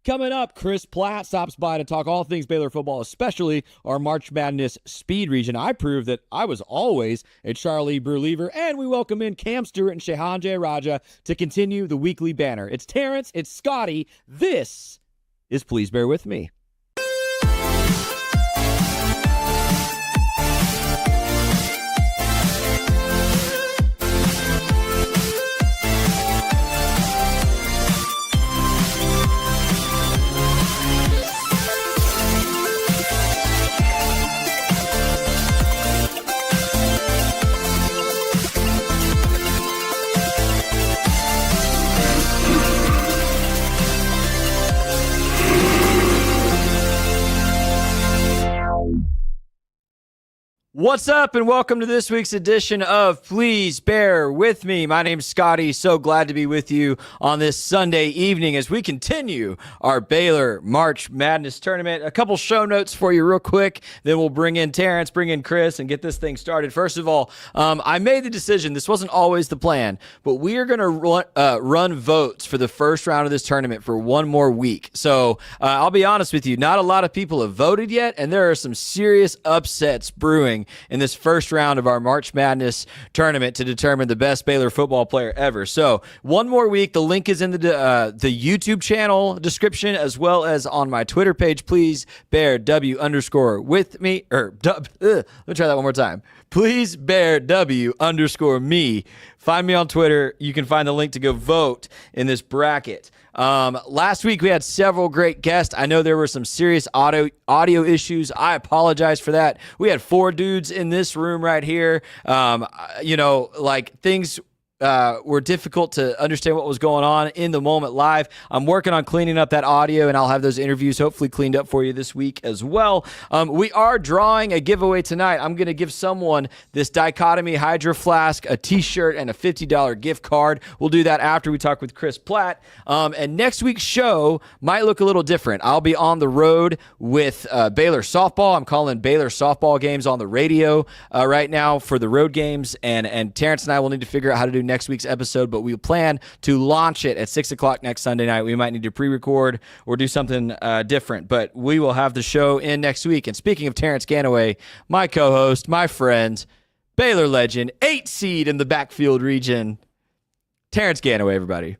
Coming up, Chris Platt stops by to talk all things Baylor football, especially our March Madness speed region. I proved that I was always a Charlie believer, and we welcome in Cam Stuart and Shehan Jeyarajah to continue the weekly banner. It's Terrence, it's Scotty. This is Please Bear With Me. What's up, and welcome to this week's edition of Please Bear With Me. My name's Scotty. So glad to be with you on this Sunday evening as we continue our Baylor March Madness tournament. A couple show notes for you real quick, then we'll bring in Terrence, bring in Chris, and get this thing started. First of all, I made the decision, this wasn't always the plan, but we are going to run votes for the first round of this tournament for one more week. So I'll be honest with you, not a lot of people have voted yet, and there are some serious upsets brewing in this first round of our March Madness tournament to determine the best Baylor football player ever. So one more week. The link is in the YouTube channel description as well as on my Twitter page. Please bear W_with me. Let me try that one more time. Please bear W_me. Find me on Twitter. You can find the link to go vote in this bracket. Last week we had several great guests. I know there were some serious audio issues. I apologize for that. We had 4 dudes in this room right here. Things were difficult to understand what was going on in the moment live. I'm working on cleaning up that audio, and I'll have those interviews hopefully cleaned up for you this week as well. We are drawing a giveaway tonight. I'm going to give someone this Dichotomy Hydro Flask, a t-shirt, and a $50 gift card. We'll do that after we talk with Chris Platt. And next week's show might look a little different. I'll be on the road with Baylor softball. I'm calling Baylor softball games on the radio right now for the road games, and Terrence and I will need to figure out how to do next week's episode, but we plan to launch it at 6 o'clock next Sunday night. We might need to pre-record or do something different, but we will have the show in next week. And speaking of Terrence Ganaway, my co-host, my friend, Baylor legend, 8 seed in the backfield region, Terrence Ganaway, everybody.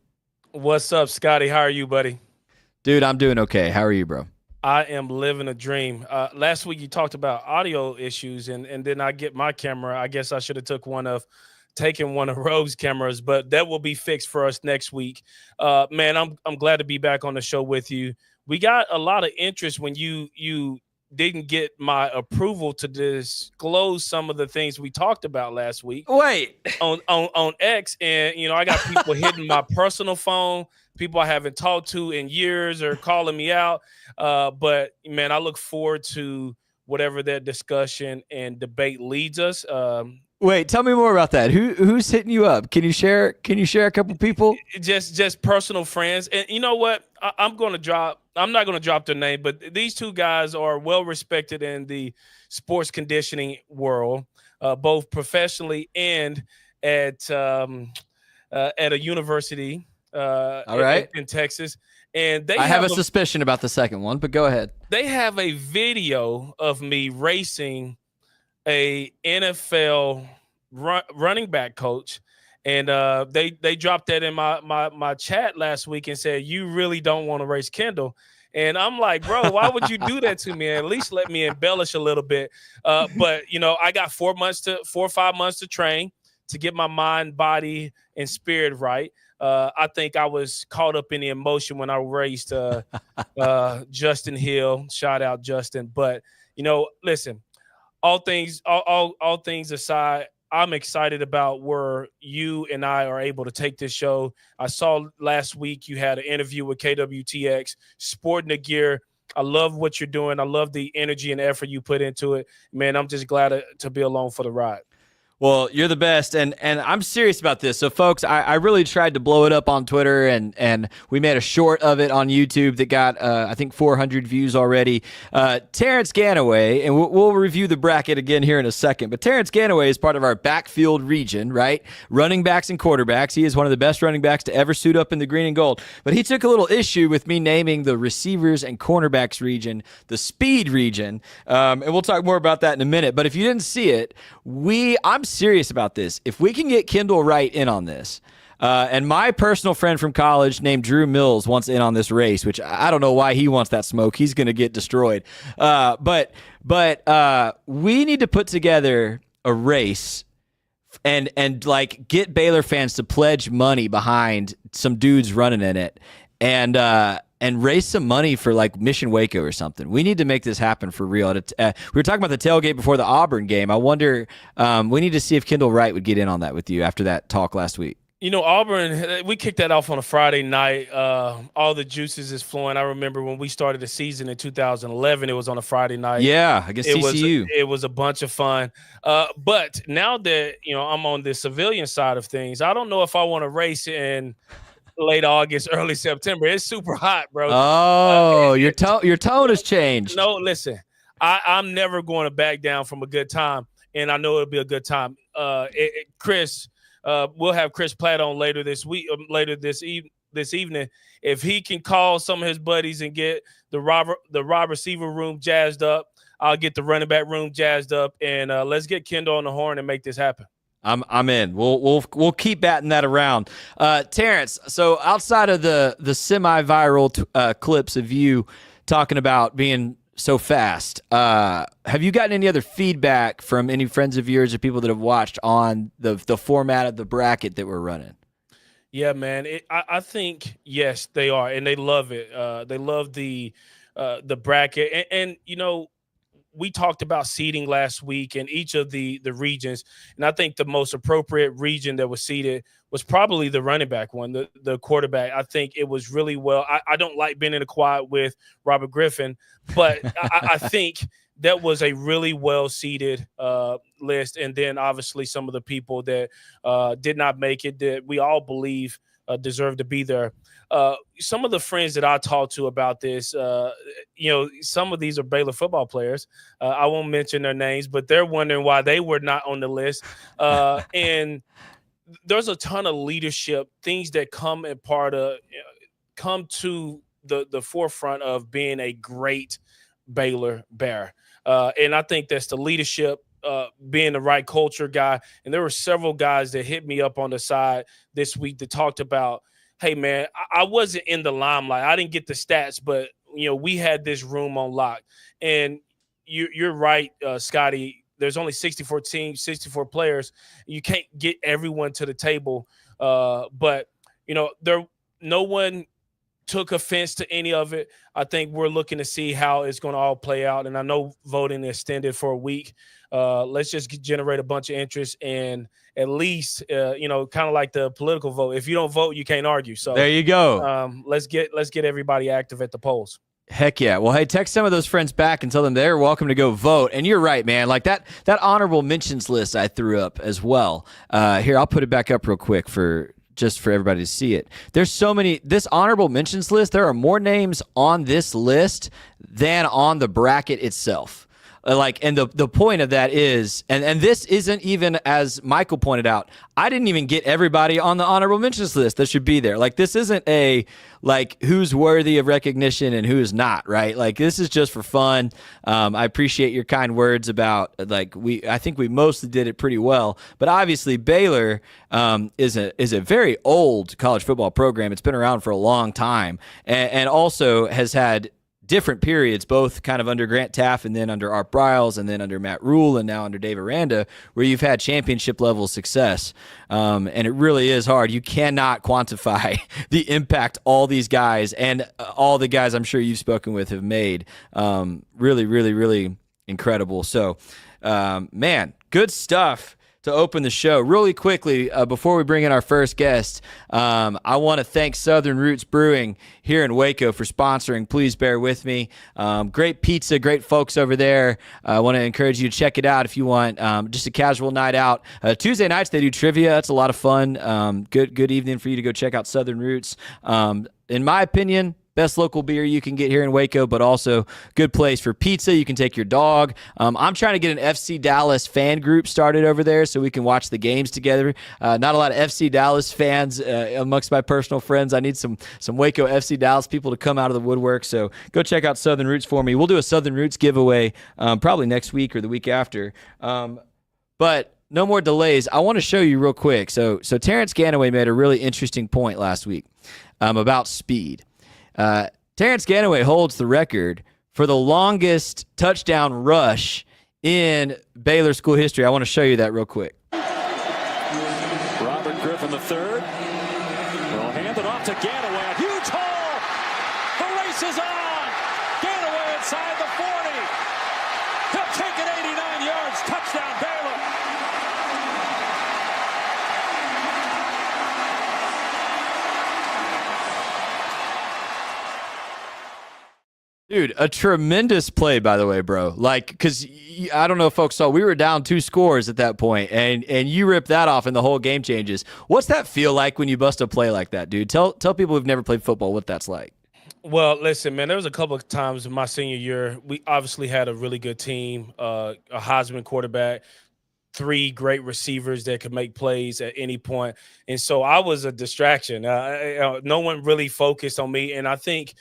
What's up, Scotty? How are you, buddy? Dude, I'm doing okay. How are you, bro? I am living a dream. Last week you talked about audio issues, and then I get my camera. I guess I should have taken one of Rogue's cameras, but that will be fixed for us next week. Man, I'm glad to be back on the show with you. We got a lot of interest when you didn't get my approval to disclose some of the things we talked about last week. Wait. on X, and I got people hitting my personal phone, people I haven't talked to in years are calling me out. But man, I look forward to whatever that discussion and debate leads us. Wait, tell me more about that. Who's hitting you up? Can you share a couple people? Just personal friends. And you know what? I'm not going to drop their name, but these two guys are well respected in the sports conditioning world, both professionally and at a university All right. in Texas. And I have a suspicion about the second one, but go ahead. They have a video of me racing a NFL running back coach, and they dropped that in my chat last week and said, you really don't want to race Kendall. And I'm like, bro, why would you do that to me? At least let me embellish a little bit. But I got 4 or 5 months to train to get my mind, body, and spirit right. I think I was caught up in the emotion when I raced Justin Hill. Shout out Justin. But listen, all things aside, I'm excited about where you and I are able to take this show. I saw last week you had an interview with KWTX, sporting the gear. I love what you're doing. I love the energy and effort you put into it. Man, I'm just glad to be along for the ride. Well, you're the best, and I'm serious about this. So, folks, I really tried to blow it up on Twitter, and we made a short of it on YouTube that got, I think, 400 views already. Terrence Ganaway, and we'll review the bracket again here in a second, but Terrence Ganaway is part of our backfield region, right? Running backs and quarterbacks. He is one of the best running backs to ever suit up in the green and gold. But he took a little issue with me naming the receivers and cornerbacks region the speed region, and we'll talk more about that in a minute. But if you didn't see it, I'm serious about this. If we can get Kendall Wright in on this, and my personal friend from college named Drew Mills wants in on this race, which I don't know why he wants that smoke. He's going to get destroyed. But we need to put together a race and like get Baylor fans to pledge money behind some dudes running in it, and raise some money for like Mission Waco or something. We need to make this happen for real. We were talking about the tailgate before the Auburn game. I wonder, we need to see if Kendall Wright would get in on that with you after that talk last week. You know, Auburn, we kicked that off on a Friday night. All the juices is flowing. I remember when we started the season in 2011, it was on a Friday night. Yeah, I guess TCU. It was a bunch of fun. But now that, I'm on the civilian side of things, I don't know if I want to race in late August, early September. It's super hot, bro. Oh, your tone has changed. No, listen, I'm never going to back down from a good time, and I know it'll be a good time. Chris, we'll have Chris Platt on later this week, this evening. If he can call some of his buddies and get the wide receiver room jazzed up, I'll get the running back room jazzed up, and let's get Kendall on the horn and make this happen. I'm in. We'll keep batting that around. Terrence, so outside of the semi-viral clips of you talking about being so fast, have you gotten any other feedback from any friends of yours or people that have watched on the format of the bracket that we're running? Yeah, man. I think, yes, they are, and they love it. They love the bracket. And we talked about seeding last week in each of the regions, and I think the most appropriate region that was seeded was probably the running back one, the quarterback. I think it was really well. I don't like being in the quad with Robert Griffin, but I think that was a really well seeded list. And then obviously some of the people that did not make it that we all believe deserve to be there. Some of the friends that I talked to about this, some of these are Baylor football players. I won't mention their names, but they're wondering why they were not on the list. And there's a ton of leadership things that come to the forefront of being a great Baylor Bear. And I think that's the leadership, being the right culture guy. And there were several guys that hit me up on the side this week that talked about, hey, man, I wasn't in the limelight. I didn't get the stats, but, we had this room on lock. And you're right, Scotty. There's only 64 teams, 64 players. You can't get everyone to the table. But, no one took offense to any of it. I think we're looking to see how it's going to all play out. And I know voting is extended for a week. Let's just generate a bunch of interest and at least, kind of like the political vote. If you don't vote, you can't argue. So there you go. Let's get everybody active at the polls. Heck yeah. Well, hey, text some of those friends back and tell them they're welcome to go vote. And you're right, man. Like that honorable mentions list I threw up as well. Here, I'll put it back up real quick just for everybody to see it. There's so many, this honorable mentions list, there are more names on this list than on the bracket itself. And the point of that is, and this isn't even, as Michael pointed out, I didn't even get everybody on the honorable mentions list that should be there. Like, this isn't who's worthy of recognition and who is not, right? Like, this is just for fun. I appreciate your kind words about, I think we mostly did it pretty well, but obviously Baylor is a very old college football program. It's been around for a long time and also has had different periods, both kind of under Grant Taft and then under Art Briles and then under Matt Rule and now under Dave Aranda, where you've had championship level success. And it really is hard. You cannot quantify the impact all these guys and all the guys I'm sure you've spoken with have made. Really, really, really incredible. So, man, good stuff. to open the show. Really quickly, before we bring in our first guest, I want to thank Southern Roots Brewing here in Waco for sponsoring. Please bear with me. Great pizza, great folks over there. I want to encourage you to check it out if you want just a casual night out. Tuesday nights, they do trivia. That's a lot of fun. Good evening for you to go check out Southern Roots. In my opinion, best local beer you can get here in Waco, but also good place for pizza. You can take your dog. I'm trying to get an FC Dallas fan group started over there so we can watch the games together. Not a lot of FC Dallas fans amongst my personal friends. I need some Waco FC Dallas people to come out of the woodwork. So go check out Southern Roots for me. We'll do a Southern Roots giveaway probably next week or the week after. But no more delays. I want to show you real quick. So Terrence Ganaway made a really interesting point last week about speed. Terrence Ganaway holds the record for the longest touchdown rush in Baylor school history. I want to show you that real quick. Robert Griffin III will hand it off to Ganaway. A huge hole. The race is on. Ganaway inside the 40. He'll take it 89 yards. Touchdown Baylor. Dude, a tremendous play, by the way, bro. Like, because I don't know if folks saw, we were down 2 scores at that point, and you ripped that off, and the whole game changes. What's that feel like when you bust a play like that, dude? Tell people who've never played football what that's like. Well, listen, man, there was a couple of times in my senior year, we obviously had a really good team, a Heisman quarterback, 3 great receivers that could make plays at any point. And so I was a distraction. No one really focused on me. And I think,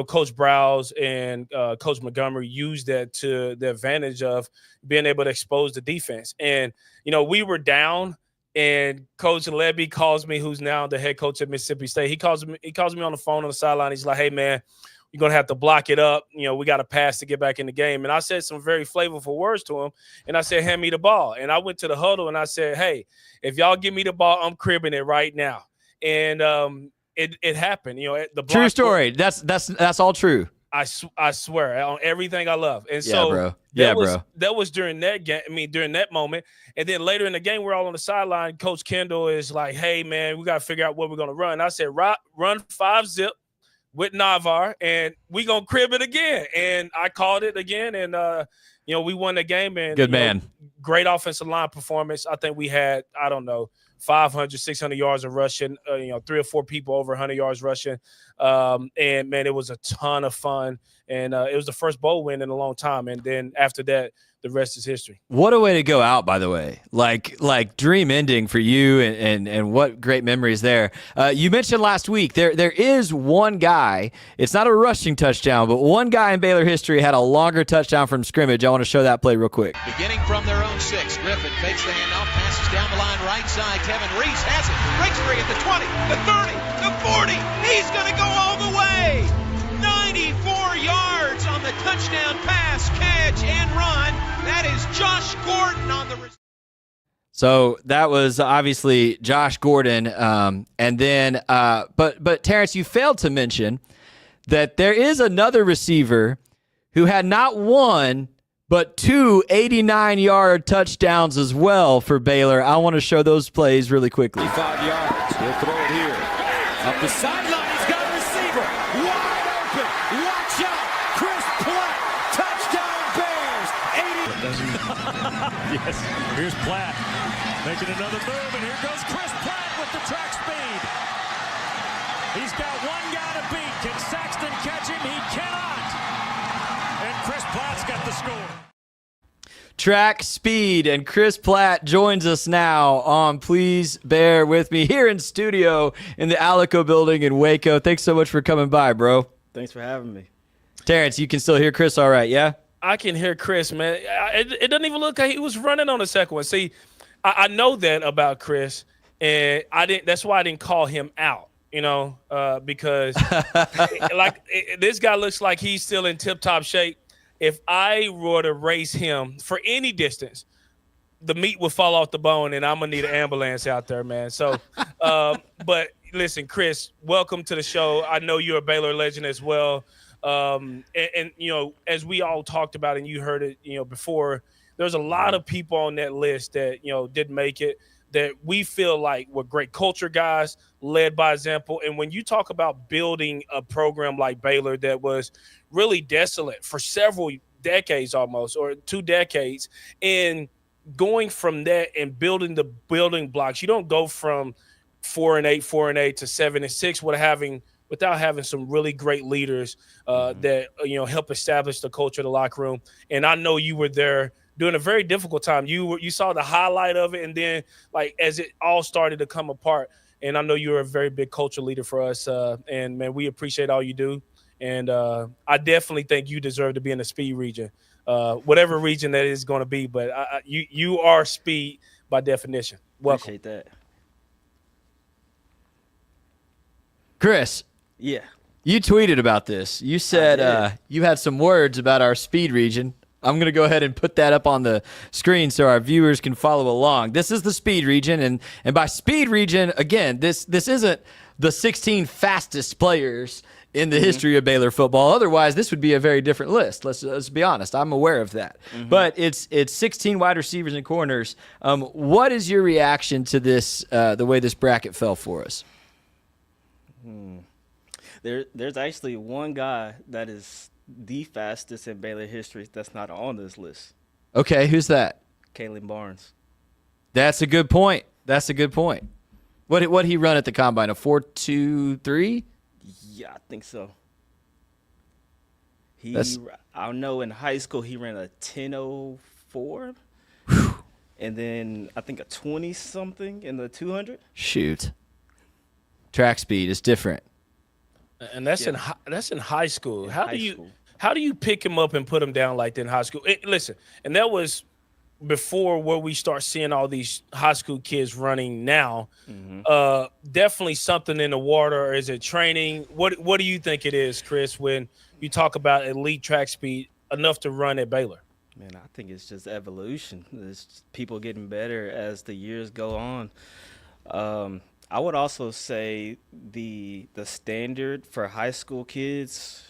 Coach Browse and Coach Montgomery used that to the advantage of being able to expose the defense. And, we were down, and Coach Levy calls me, who's now the head coach at Mississippi State. He calls me on the phone on the sideline. He's like, hey, man, you're going to have to block it up. We got to pass to get back in the game. And I said some very flavorful words to him. And I said, hand me the ball. And I went to the huddle and I said, hey, if y'all give me the ball, I'm cribbing it right now. And it happened. The block. True story. That's all true. I swear on everything I love. And so that was during that game. I mean, during that moment. And then later in the game, we're all on the sideline. Coach Kendall is like, hey, man, we got to figure out what we're going to run. And I said, run 5-zip. With Navarre, and we gonna crib it again. And I called it again, and we won the game. And good man, great offensive line performance. I think we had 500, 600 yards of rushing. 3 or 4 people over 100 yards rushing. And man, it was a ton of fun. And it was the first bowl win in a long time. And then after that, the rest is history. What a way to go out, by the way. Like dream ending for you, and what great memories there. You mentioned last week there is one guy. It's not a rushing touchdown, but one guy in Baylor history had a longer touchdown from scrimmage. I want to show that play real quick. Beginning from their own 6, Griffin fakes the handoff, passes down the line right side. Kevin Reese has it, breaks free at the 20, the 30, the 40. He's going to go all the way. 94 yards on the touchdown pass, catch, and run. That is Josh Gordon on the. So that was obviously Josh Gordon, and then, but Terrence, you failed to mention that there is another receiver who had not one but 2 89-yard touchdowns as well for Baylor. I want to show those plays really quickly. 5 yards. He'll throw it here. Up the sideline, he's got a receiver. Wide open. Watch out. Chris Platt. Touchdown Bears. 80. Yes. Here's Platt making another move, and here goes Chris Platt with the track speed. He's got one guy to beat. Can Saxton catch him? He cannot. And Chris Platt's got the score. Track speed, and Chris Platt joins us now on Please Bear With Me here in studio in the Alico building in Waco. Thanks so much for coming by, bro. Thanks for having me. Terrence, you can still hear Chris all right, yeah? I can hear Chris, man. It doesn't even look like he was running on the second one. See, I know that about Chris, and that's why I didn't call him out, because this guy looks like he's still in tip-top shape. If I were to race him for any distance, the meat would fall off the bone, and I'm going to need an ambulance out there, man. So, but listen, Chris, welcome to the show. I know you're a Baylor legend as well. And as we all talked about, and you heard it, before, there's a lot of people on that list that, didn't make it, that we feel like were great culture guys, led by example. And when you talk about building a program like Baylor that was really desolate for several decades almost, or 2 decades, and going from that and building the building blocks, you don't go from 4-8 to 7-6 without having some really great leaders that help establish the culture of the locker room. And I know you were there during a very difficult time. You saw the highlight of it, and then as it all started to come apart. And I know you're a very big culture leader for us. And man, we appreciate all you do. And I definitely think you deserve to be in the speed region, whatever region that is going to be. But you are speed by definition. Welcome. Appreciate that. Chris, Yeah. you tweeted about this. You said you had some words about our speed region. I'm going to go ahead and put that up on the screen so our viewers can follow along. This is the speed region, and by speed region, again, this isn't the 16 fastest players in the history of Baylor football. Otherwise, this would be a very different list. Let's be honest. I'm aware of that. But it's 16 wide receivers and corners. What is your reaction to this, the way this bracket fell for us? There's actually one guy that is the fastest in Baylor history that's not on this list. Okay, who's that? Kalen Barnes. That's a good point. What he run at the combine? A 4.23? Yeah, I think so. I know in high school he ran a 10.04. And then I think a 20-something in the 200. Shoot. Track speed is different. And that's in high school. How do you pick him up and put him down like that in high school? Listen, and that was before where we start seeing all these high school kids running now. Definitely something in the water. Or is it training? What do you think it is, Chris, when you talk about elite track speed enough to run at Baylor? Man, I think it's just evolution. It's just people getting better as the years go on. I would also say the standard for high school kids,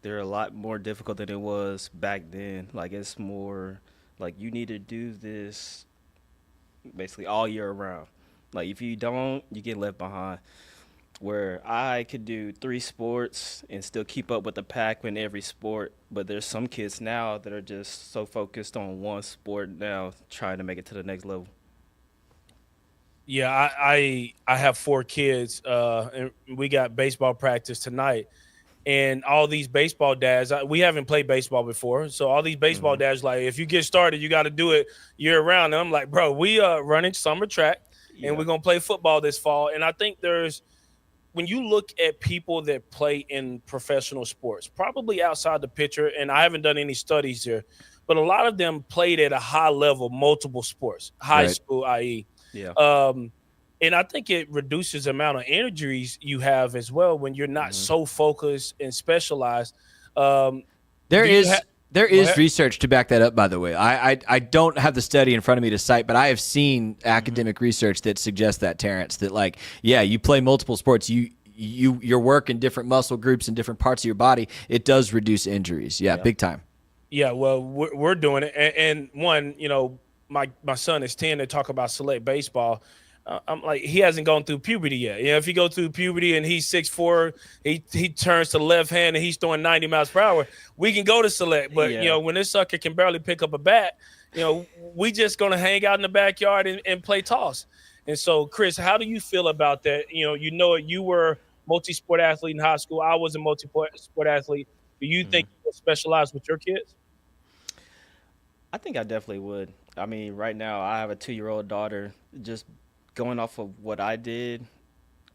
they're a lot more difficult than it was back then. Like, it's more like you need to do this basically all year round. Like, if you don't, you get left behind. Where I could do 3 sports and still keep up with the pack in every sport, but there's some kids now that are just so focused on one sport now, trying to make it to the next level. Yeah, I have 4 kids, and we got baseball practice tonight. And all these baseball dads, we haven't played baseball before, so all these baseball dads like, if you get started, you got to do it year round. And I'm like, bro, we are running summer track, and we're gonna play football this fall. And I think when you look at people that play in professional sports, probably outside the picture, and I haven't done any studies here, but a lot of them played at a high level, multiple sports, high school, i.e. Yeah. And I think it reduces the amount of injuries you have as well when you're not so focused and specialized. There is research to back that up, by the way. I don't have the study in front of me to cite, but I have seen academic research that suggests that, Terrence, that you play multiple sports, your work in different muscle groups and different parts of your body, it does reduce injuries. Yeah, big time. Yeah, well, we're doing it. And one, my son is 10 to talk about select baseball. I'm like, he hasn't gone through puberty yet. If he goes through puberty and he's 6'4", he turns to the left hand and he's throwing 90 miles per hour, we can go to select. But, when this sucker can barely pick up a bat, we just going to hang out in the backyard and play toss. And so, Chris, how do you feel about that? You were a multi-sport athlete in high school. I was a multi-sport athlete. Do you think you will specialize with your kids? I think I definitely would. I mean, right now I have a 2-year-old daughter. Just going off of what I did,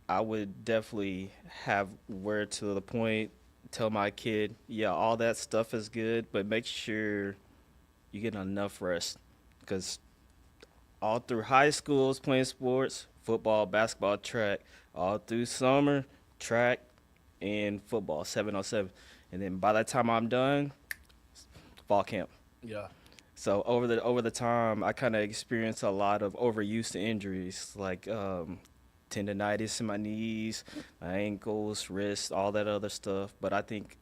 I would definitely have word to the point, tell my kid, all that stuff is good, but make sure you get enough rest. Because all through high school, I was playing sports, football, basketball, track. All through summer, track and football, 7-on-7. And then by the time I'm done, fall camp. Yeah. So over the time, I kind of experienced a lot of overuse injuries, like tendonitis in my knees, my ankles, wrists, all that other stuff. But I think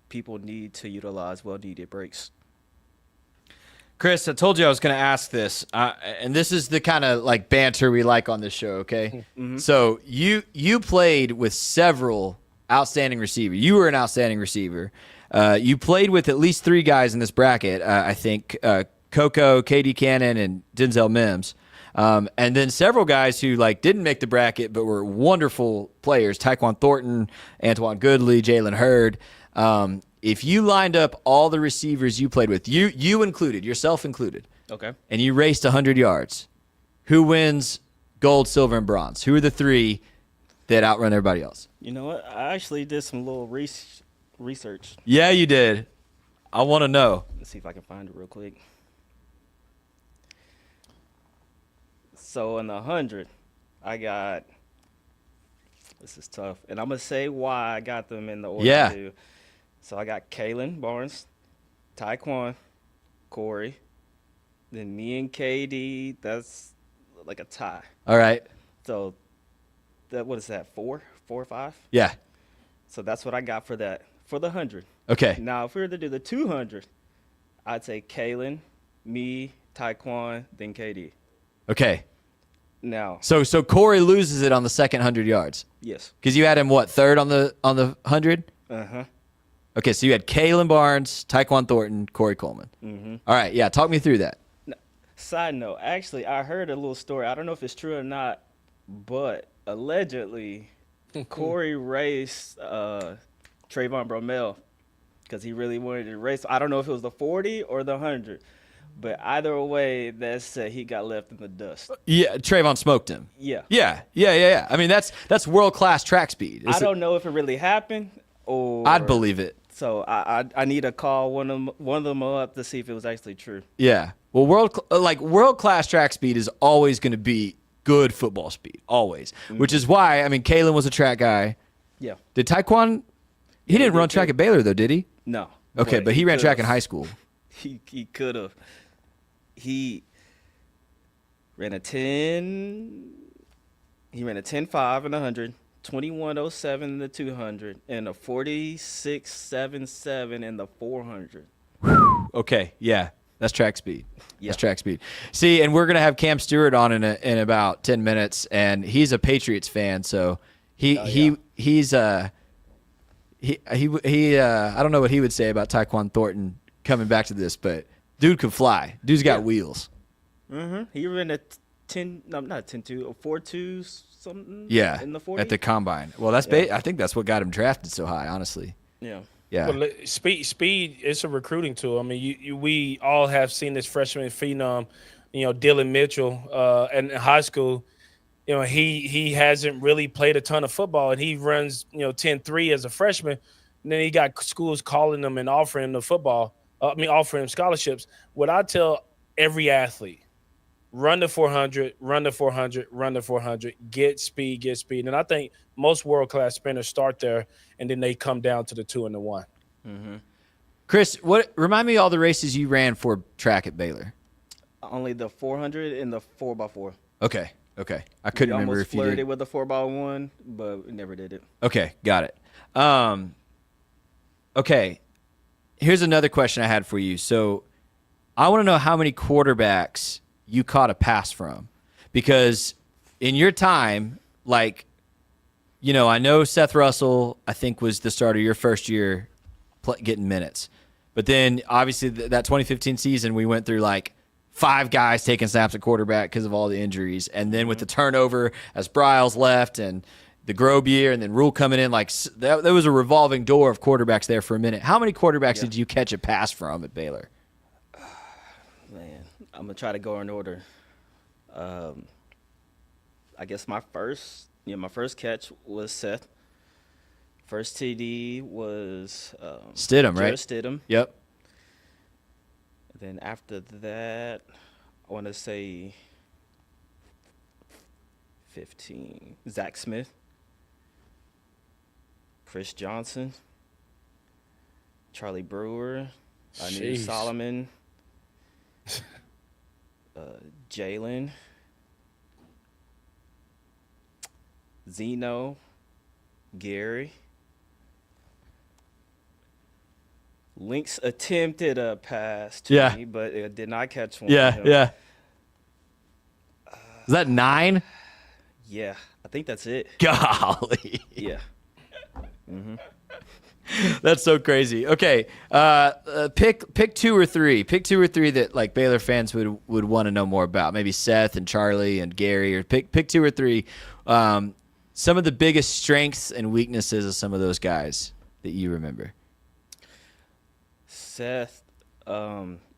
people need to utilize well-needed breaks. Chris, I told you I was going to ask this, and this is the kind of like banter we like on this show. Okay, so you played with several outstanding receivers. You were an outstanding receiver. You played with at least 3 guys in this bracket. I think Coco, KD Cannon, and Denzel Mims. And then several guys who like didn't make the bracket but were wonderful players: Tyquan Thornton, Antoine Goodley, Jalen Hurd. If you lined up all the receivers you played with, you included, yourself included, Okay. and you raced 100 yards, who wins gold, silver, and bronze? Who are the 3 that outrun everybody else? You know what? I actually did some little research. Yeah, you did. I want to know. Let's see if I can find it real quick. So in the 100, I got. This is tough, and I'm gonna say why I got them in the order. Yeah. Too. So I got Kalen Barnes, Tyquan, Corey, then me and KD. That's like a tie. All right. So what is that? 4 or 5? Yeah. So that's what I got for that for the 100. Okay. Now if we were to do the 200, I'd say Kalen, me, Tyquan, then KD. Okay. Now, So Corey loses it on the second 100 yards yes. because you had him what, third on the 100? Uh-huh. Okay, so you had Kalen Barnes, Tyquan Thornton, Corey Coleman. Mm-hmm. All right, yeah, talk me through that. Side note, actually, I heard a little story. I don't know if it's true or not, but allegedly, Corey raced Trayvon Bromell because he really wanted to race. I don't know if it was the 40 or the 100, but either way, that said he got left in the dust. Yeah, Trayvon smoked him. Yeah. Yeah. I mean, that's world-class track speed. I don't know if it really happened or. I'd believe it. So I need to call one of them up to see if it was actually true. Yeah. Well, world-class track speed is always going to be good football speed, always. Which is why, I mean, Kalen was a track guy. Yeah. Did Tyquan? He didn't run track at Baylor, though, did he? No. Okay, but he ran track in high school. He could have. He ran a 10. He ran a 10.5 in the 100, 21.07 in the 200, and a 46.77 in the 400. Okay, yeah. That's track speed. Yeah. That's track speed. See, and we're gonna have Cam Stuart on in about 10 minutes, and he's a Patriots fan, so he's I don't know what he would say about Tyquan Thornton coming back to this, but dude could fly. Dude's got wheels. Mm-hmm. He ran a 10, no, not 10.2, a 4.2 something. Yeah, In the 40. at the combine. Well, I think that's what got him drafted so high, honestly. Yeah. Yeah. Well, speed is a recruiting tool. I mean, we all have seen this freshman phenom, Dylan Mitchell, in high school. He hasn't really played a ton of football, and he runs 10.3 as a freshman. And then he got schools calling him and offering him the football. Offering him scholarships. What I tell every athlete: run the 400, run the 400, run the 400. Get speed, get speed. And I think most world-class sprinters start there, and then they come down to the 2 and the 1. Mm-hmm. Chris, remind me all the races you ran for track at Baylor. Only the 400 and the 4x4. Okay. I couldn't remember almost if you did. flirted with the 4x1, but we never did it. Okay, got it. Okay, here's another question I had for you. So I want to know how many quarterbacks you caught a pass from. Because in your time, I know Seth Russell, I think, was the starter your first year getting minutes. But then, obviously, that 2015 season, we went through, 5 guys taking snaps at quarterback because of all the injuries. And then with the turnover, as Bryles left and the Grobe year and then Rule coming in, there was a revolving door of quarterbacks there for a minute. How many quarterbacks did you catch a pass from at Baylor? Man, I'm going to try to go in order. I guess my first catch was Seth. First TD was Stidham, right? Stidham. Yep. Then after that, I want to say 15. Zach Smith, Chris Johnson, Charlie Brewer, Anu Jeez. Solomon, Jalen, Zeno, Gary. Lynx attempted a pass to me, but it did not catch one. Yeah. Is that 9? Yeah, I think that's it. Golly. Yeah. That's so crazy. Okay, pick 2 or 3. Pick 2 or 3 that like Baylor fans would want to know more about. Maybe Seth and Charlie and Gary, or pick 2 or 3. Some of the biggest strengths and weaknesses of some of those guys that you remember. Seth,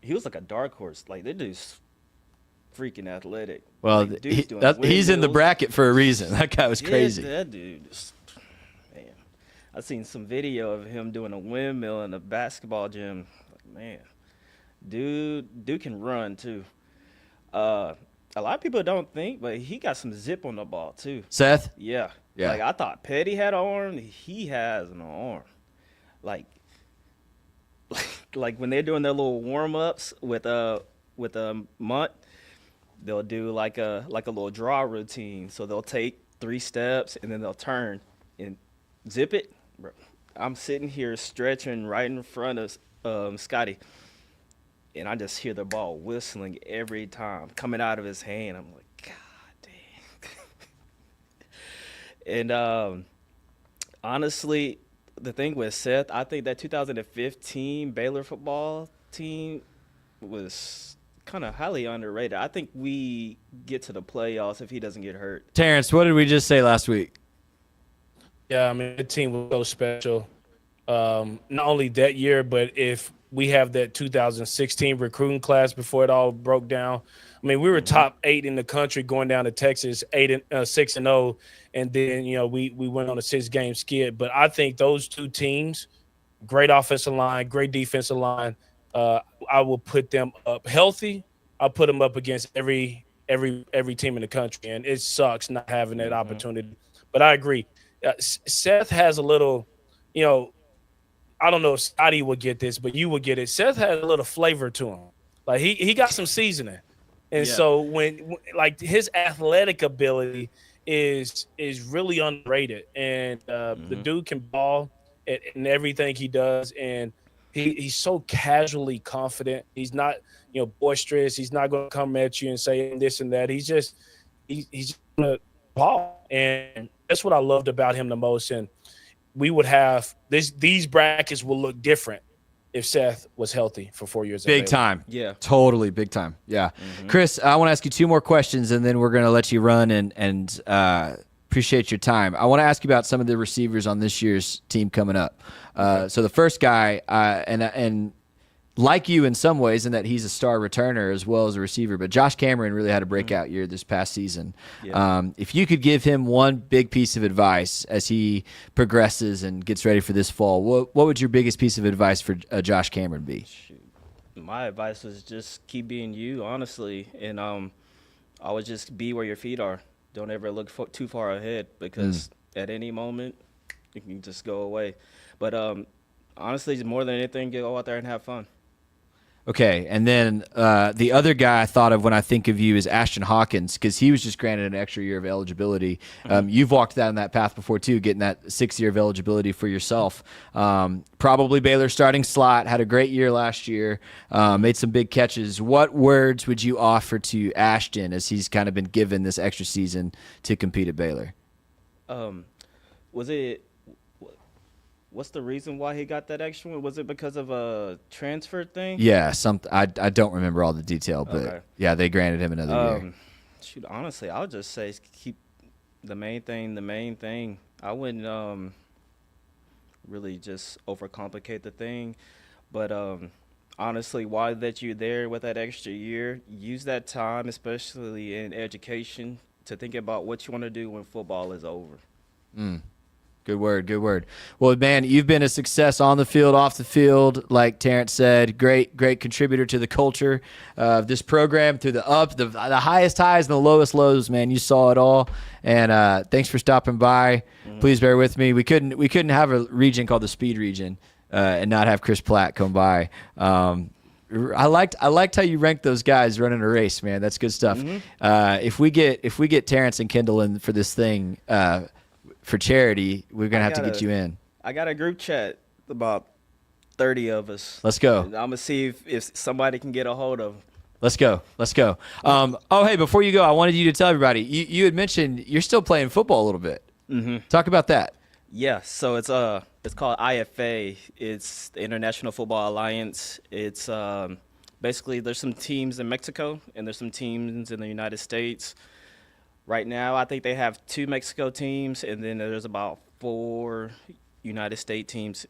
he was like a dark horse. Like, that dude's freaking athletic. Well, like, he's in the bracket for a reason. That guy was crazy. Yeah, that dude just, man. I seen some video of him doing a windmill in a basketball gym. Like, man, dude can run too. A lot of people don't think, but he got some zip on the ball too. Seth? Yeah. Yeah. Like, I thought Petty had an arm. He has an arm. Like when they're doing their little warm ups with Munt, they'll do like a little draw routine. So they'll take 3 steps and then they'll turn and zip it. Bro, I'm sitting here stretching right in front of Scotty, and I just hear the ball whistling every time coming out of his hand. I'm like, God dang. And honestly, the thing with Seth, I think that 2015 Baylor football team was kind of highly underrated. I think we get to the playoffs if he doesn't get hurt. Terrence, what did we just say last week? Yeah, I mean, the team was so special. Not only that year, but if we have that 2016 recruiting class before it all broke down. I mean, we were top 8 in the country going down to Texas, 6-0, and then we went on a 6-game skid. But I think those 2 teams, great offensive line, great defensive line, I will put them up healthy. I'll put them up against every team in the country, and it sucks not having that opportunity. But I agree. Seth has a little, I don't know if Scotty will get this, but you will get it. Seth has a little flavor to him. Like he got some seasoning. And so when like his athletic ability is really underrated, and the dude can ball in everything he does, and he's so casually confident. He's not boisterous. He's not going to come at you and say this and that. He's just going to ball, and that's what I loved about him the most. And we would have these brackets will look different if Seth was healthy for 4 years. Big time. Yeah. Totally big time. Yeah. Chris, I want to ask you 2 more questions, and then we're going to let you run and appreciate your time. I want to ask you about some of the receivers on this year's team coming up. So the first guy, and like you in some ways in that he's a star returner as well as a receiver, but Josh Cameron really had a breakout year this past season. Yeah. If you could give him one big piece of advice as he progresses and gets ready for this fall, what would your biggest piece of advice for Josh Cameron be? Shoot. My advice was just keep being you, honestly, and always just be where your feet are. Don't ever look too far ahead, because at any moment you can just go away. But honestly, more than anything, go out there and have fun. Okay, and then the other guy I thought of when I think of you is Ashton Hawkins, because he was just granted an extra year of eligibility. You've walked down that path before too, getting that 6th year of eligibility for yourself. Probably Baylor starting slot, had a great year last year, made some big catches. What words would you offer to Ashton as he's kind of been given this extra season to compete at Baylor? What's the reason why he got that extra one? Was it because of a transfer thing? Yeah, I don't remember all the detail, but yeah, they granted him another year. Shoot, honestly, I would just say keep the main thing. I wouldn't really just overcomplicate the thing, but honestly, while that you're there with that extra year, use that time, especially in education, to think about what you want to do when football is over. Good word. Well, man, you've been a success on the field, off the field. Like Terrence said, great contributor to the culture of this program, through the highest highs and the lowest lows. Man, you saw it all. And thanks for stopping by. Please bear with me. We couldn't have a region called the Speed Region and not have Chris Platt come by. I liked how you ranked those guys running a race, man. That's good stuff. If we get Terrence and Kendall in for this thing. For charity, we're going to have to get you in. I got a group chat about 30 of us. Let's go. I'm going to see if somebody can get a hold of them. Let's go. Oh, hey, before you go, I wanted you to tell everybody, you had mentioned you're still playing football a little bit. Mm-hmm. Talk about that. Yeah, so it's called IFA. It's the International Football Alliance. It's basically there's some teams in Mexico and there's some teams in the United States. Right now, I think they have 2 Mexico teams, and then there's about 4 United States teams.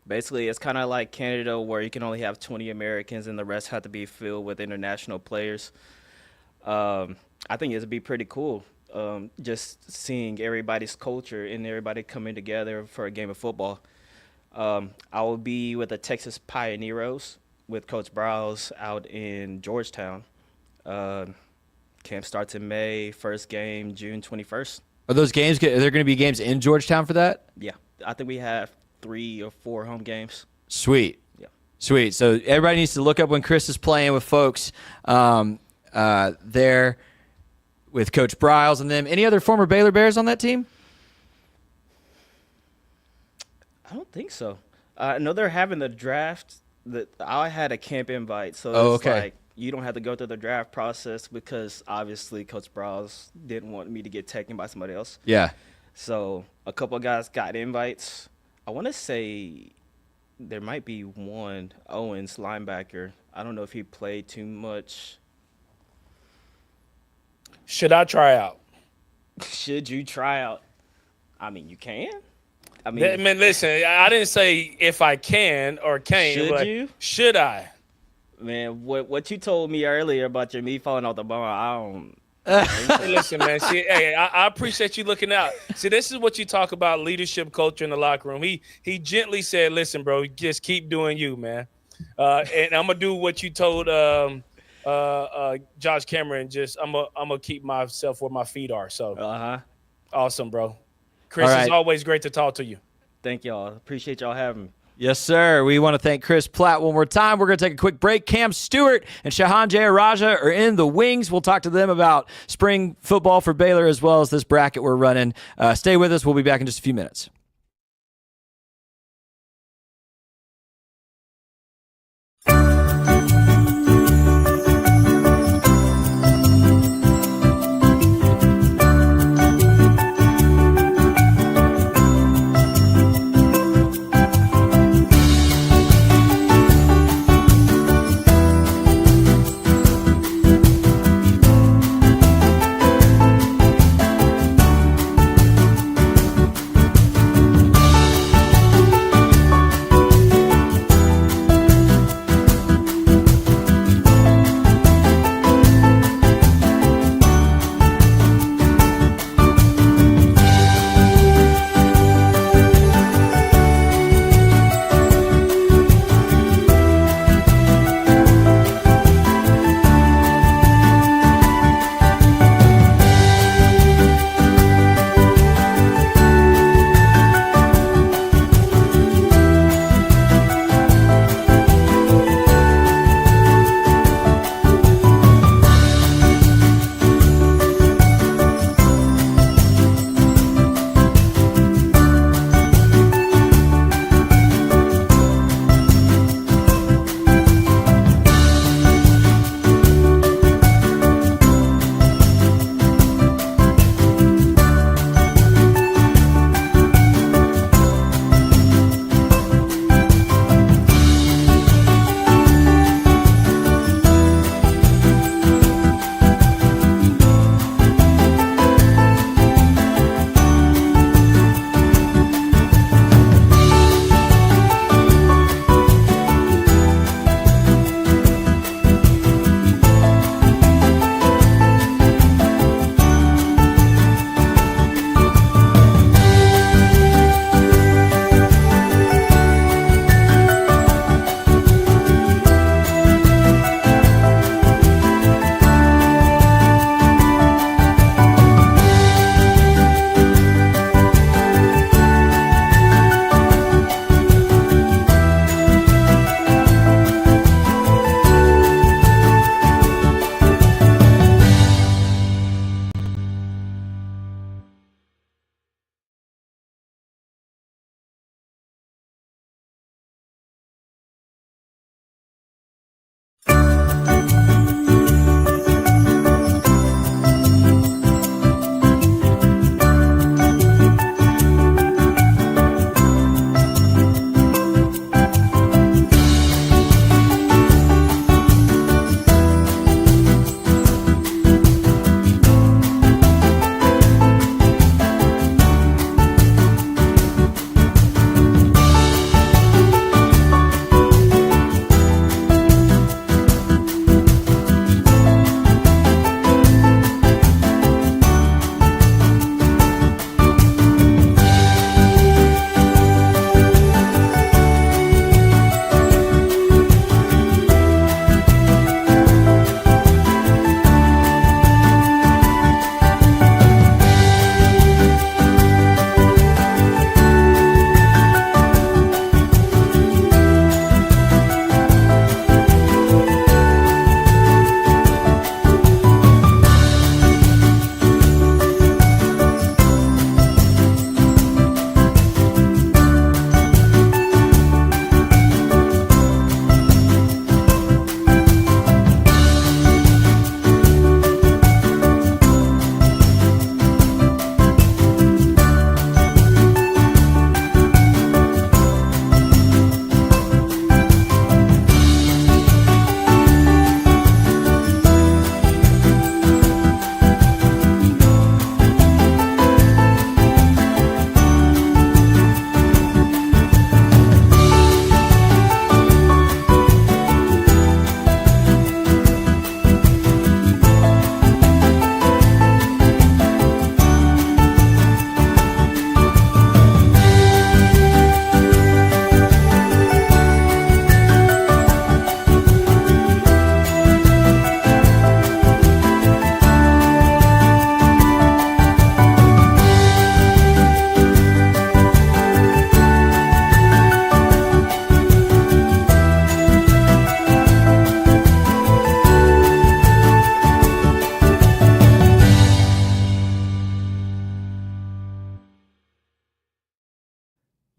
Basically, it's kind of like Canada, where you can only have 20 Americans and the rest have to be filled with international players. I think it'd be pretty cool, just seeing everybody's culture and everybody coming together for a game of football. I will be with the Texas Pioneeros with Coach Browse out in Georgetown. Camp starts in May, first game June 21st. Are those games? Are there going to be games in Georgetown for that? Yeah, I think we have 3 or 4 home games. Sweet. Yeah. Sweet. So everybody needs to look up when Chris is playing with folks there with Coach Bryles and them. Any other former Baylor Bears on that team? I don't think so. I know they're having the draft. I had a camp invite, so it's like you don't have to go through the draft process because obviously Coach Bryles didn't want me to get taken by somebody else. Yeah. So a couple of guys got invites. I want to say there might be one, Owens, linebacker. I don't know if he played too much. Should I try out? Should you try out? I mean, you can. I mean, listen, I didn't say if I can or can't. Should you? Should I? Man, what you told me earlier about your knee falling off the bone, I don't. Hey, listen, man. See, hey, I appreciate you looking out. See, this is what you talk about leadership culture in the locker room. He gently said, "Listen, bro, just keep doing you, man." And I'm gonna do what you told Josh Cameron. Just I'm gonna keep myself where my feet are. So, awesome, bro. Chris, it's always great to talk to you. Thank y'all. Appreciate y'all having me. Yes, sir. We want to thank Chris Platt one more time. We're going to take a quick break. Cam Stuart and Shehan Jeyarajah are in the wings. We'll talk to them about spring football for Baylor as well as this bracket we're running. Stay with us. We'll be back in just a few minutes.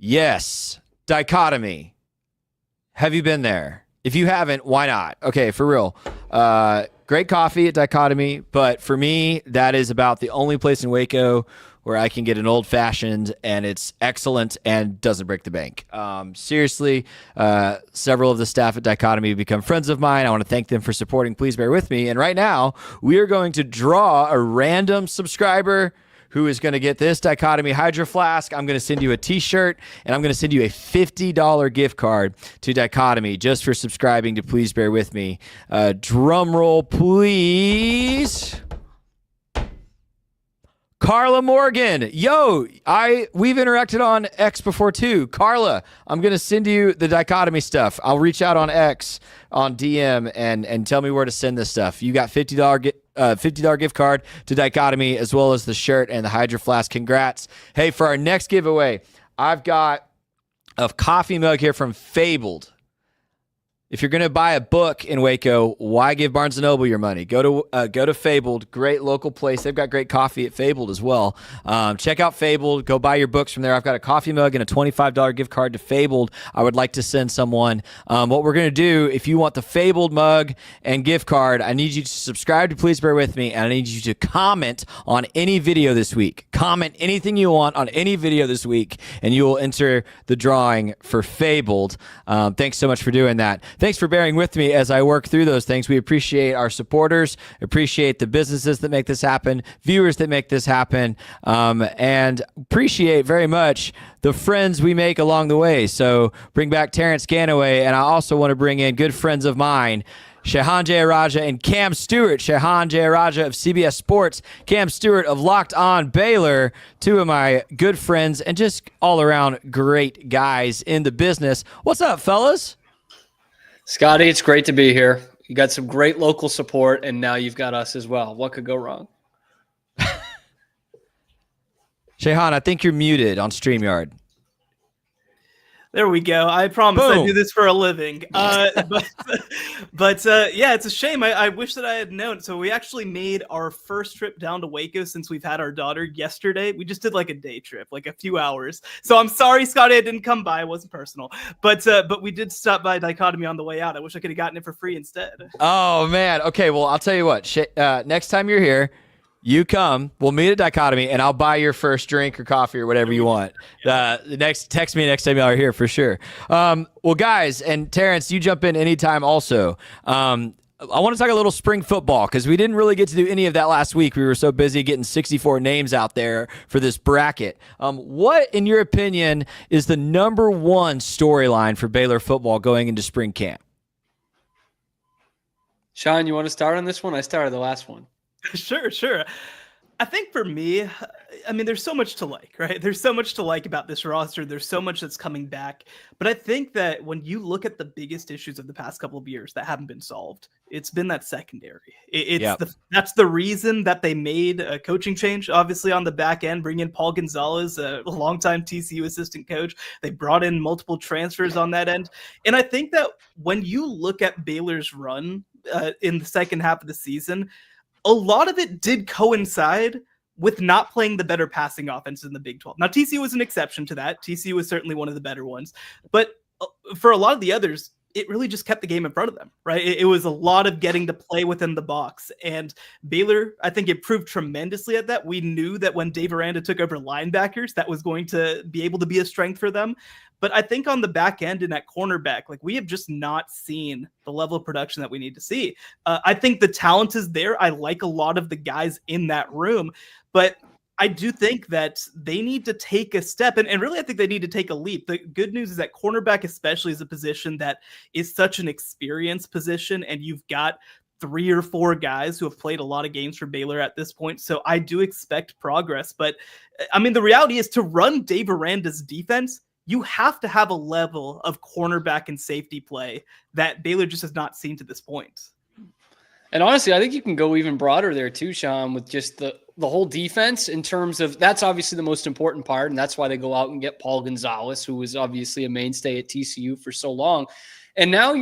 Yes. Dichotomy. Have you been there? If you haven't, why not? Okay, for real. Great coffee at Dichotomy, but for me, that is about the only place in Waco where I can get an old-fashioned and it's excellent and doesn't break the bank. Seriously, several of the staff at Dichotomy have become friends of mine. I want to thank them for supporting Please Bear With Me. And right now, we are going to draw a random subscriber who is going to get this Dichotomy Hydro Flask. I'm going to send you a t-shirt, and I'm going to send you a $50 gift card to Dichotomy just for subscribing to Please Bear With Me. Drum roll, please. Carla Morgan. Yo, we've interacted on X before too. Carla, I'm going to send you the Dichotomy stuff. I'll reach out on X on DM and tell me where to send this stuff. You got $50 gift card to Dichotomy as well as the shirt and the Hydro Flask. Congrats. Hey, for our next giveaway, I've got a coffee mug here from Fabled. If you're going to buy a book in Waco, why give Barnes & Noble your money? Go to Fabled, great local place. They've got great coffee at Fabled as well. Check out Fabled. Go buy your books from there. I've got a coffee mug and a $25 gift card to Fabled. I would like to send someone. What we're going to do, if you want the Fabled mug and gift card, I need you to subscribe to Please Bear With Me, and I need you to comment on any video this week. Comment anything you want on any video this week, and you will enter the drawing for Fabled. Thanks so much for doing that. Thanks for bearing with me as I work through those things. We appreciate our supporters, appreciate the businesses that make this happen, viewers that make this happen, and appreciate very much the friends we make along the way. So bring back Terrence Ganaway, and I also want to bring in good friends of mine, Shehan Jeyarajah and Cam Stuart. Shehan Jeyarajah of CBS Sports, Cam Stuart of Locked On Baylor, two of my good friends and just all around great guys in the business. What's up, fellas? Scotty, it's great to be here. You got some great local support, and now you've got us as well. What could go wrong? Shehan, I think you're muted on StreamYard. There we go. I promise Boom. I do this for a living. But yeah, it's a shame. I wish that I had known. So we actually made our first trip down to Waco since we've had our daughter yesterday. We just did like a day trip, like a few hours. So I'm sorry, Scotty, I didn't come by. It wasn't personal. But we did stop by Dichotomy on the way out. I wish I could have gotten it for free instead. Oh, man. Okay, well, I'll tell you what. Next time you're here, you come, we'll meet at Dichotomy, and I'll buy your first drink or coffee or whatever you want. Text me next time y'all are here for sure. Well, guys, and Terrence, you jump in anytime also. I want to talk a little spring football because we didn't really get to do any of that last week. We were so busy getting 64 names out there for this bracket. What, in your opinion, is the number one storyline for Baylor football going into spring camp? Sean, you want to start on this one? I started the last one. Sure. I think for me, I mean, there's so much to like, right? There's so much to like about this roster. There's so much that's coming back. But I think that when you look at the biggest issues of the past couple of years that haven't been solved, it's been that secondary. That's the reason that they made a coaching change, obviously, on the back end, bring in Paul Gonzalez, a longtime TCU assistant coach. They brought in multiple transfers on that end. And I think that when you look at Baylor's run in the second half of the season, a lot of it did coincide with not playing the better passing offense in the Big 12. Now, TCU was an exception to that. TCU was certainly one of the better ones. But for a lot of the others, it really just kept the game in front of them, right? It was a lot of getting to play within the box. And Baylor, I think, improved tremendously at that. We knew that when Dave Aranda took over linebackers, that was going to be able to be a strength for them. But I think on the back end and at cornerback, like, we have just not seen the level of production that we need to see. I think the talent is there. I like a lot of the guys in that room, but I do think that they need to take a step, and really I think they need to take a leap. The good news is that cornerback especially is a position that is such an experienced position, and you've got 3 or 4 guys who have played a lot of games for Baylor at this point. So I do expect progress. But I mean, the reality is, to run Dave Aranda's defense, you have to have a level of cornerback and safety play that Baylor just has not seen to this point. And honestly, I think you can go even broader there too, Sean, with just the whole defense, in terms of, that's obviously the most important part. And that's why they go out and get Paul Gonzalez, who was obviously a mainstay at TCU for so long. And now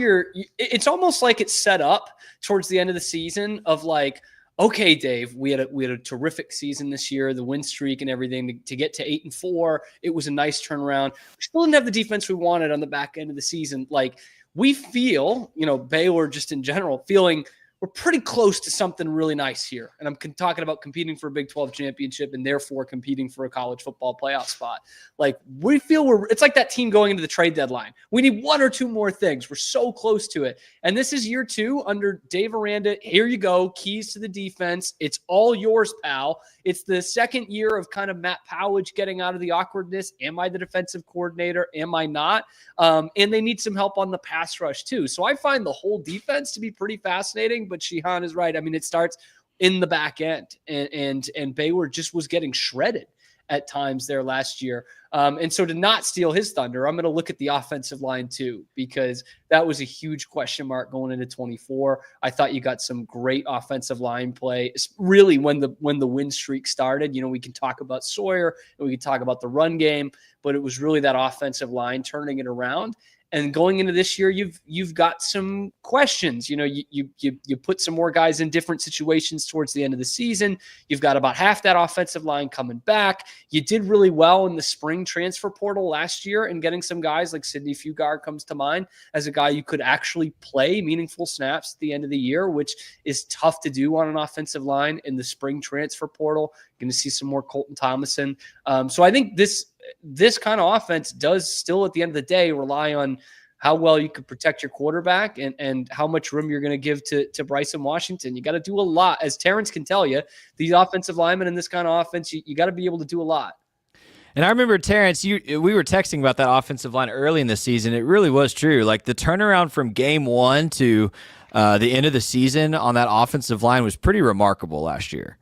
it's almost like it's set up towards the end of the season of like, okay, Dave, we had a terrific season this year, the win streak and everything to get to 8-4. It was a nice turnaround. We still didn't have the defense we wanted on the back end of the season. Like, we feel, Baylor just in general feeling we're pretty close to something really nice here. And I'm talking about competing for a Big 12 championship and therefore competing for a college football playoff spot. Like, we feel it's like that team going into the trade deadline. We need one or two more things. We're so close to it. And this is year 2 under Dave Aranda. Here you go. Keys to the defense. It's all yours, pal. It's the second year of kind of Matt Powledge getting out of the awkwardness. Am I the defensive coordinator? Am I not? And they need some help on the pass rush too. So I find the whole defense to be pretty fascinating, but Shehan is right. I mean, it starts in the back end, and Baylor just was getting shredded at times there last year. And so to not steal his thunder, I'm going to look at the offensive line too, because that was a huge question mark going into 24. I thought you got some great offensive line play, really when the win streak started. We can talk about Sawyer and we can talk about the run game, but it was really that offensive line turning it around. And going into this year, you've got some questions. You put some more guys in different situations towards the end of the season. You've got about half that offensive line coming back. You did really well in the spring transfer portal last year and getting some guys like Sidney Fugard comes to mind as a guy you could actually play meaningful snaps at the end of the year, which is tough to do on an offensive line in the spring transfer portal. You're going to see some more Colton Thomason. So I think this kind of offense does still at the end of the day rely on how well you could protect your quarterback and how much room you're going to give to Bryson Washington. You got to do a lot. As Terrence can tell you, these offensive linemen in this kind of offense, you got to be able to do a lot. And I remember, Terrence, we were texting about that offensive line early in the season. It really was true. Like, the turnaround from game 1 to the end of the season on that offensive line was pretty remarkable last year.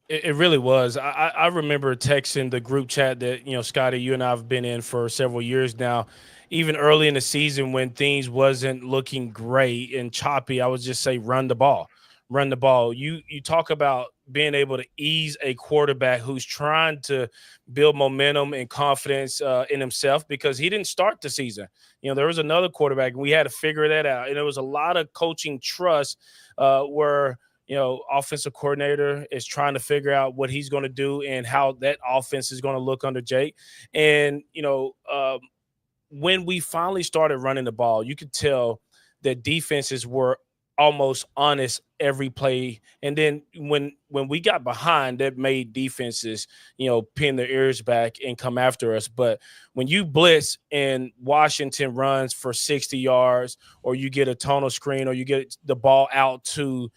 It really was. I remember texting the group chat that, Scotty, you and I have been in for several years now. Even early in the season when things wasn't looking great and choppy, I would just say run the ball. Run the ball. You talk about being able to ease a quarterback who's trying to build momentum and confidence in himself, because he didn't start the season. There was another quarterback, and we had to figure that out. And there was a lot of coaching trust where – offensive coordinator is trying to figure out what he's going to do and how that offense is going to look under Jake. And, when we finally started running the ball, you could tell that defenses were almost honest every play. And then when we got behind, that made defenses, pin their ears back and come after us. But when you blitz and Washington runs for 60 yards, or you get a tonal screen, or you get the ball out to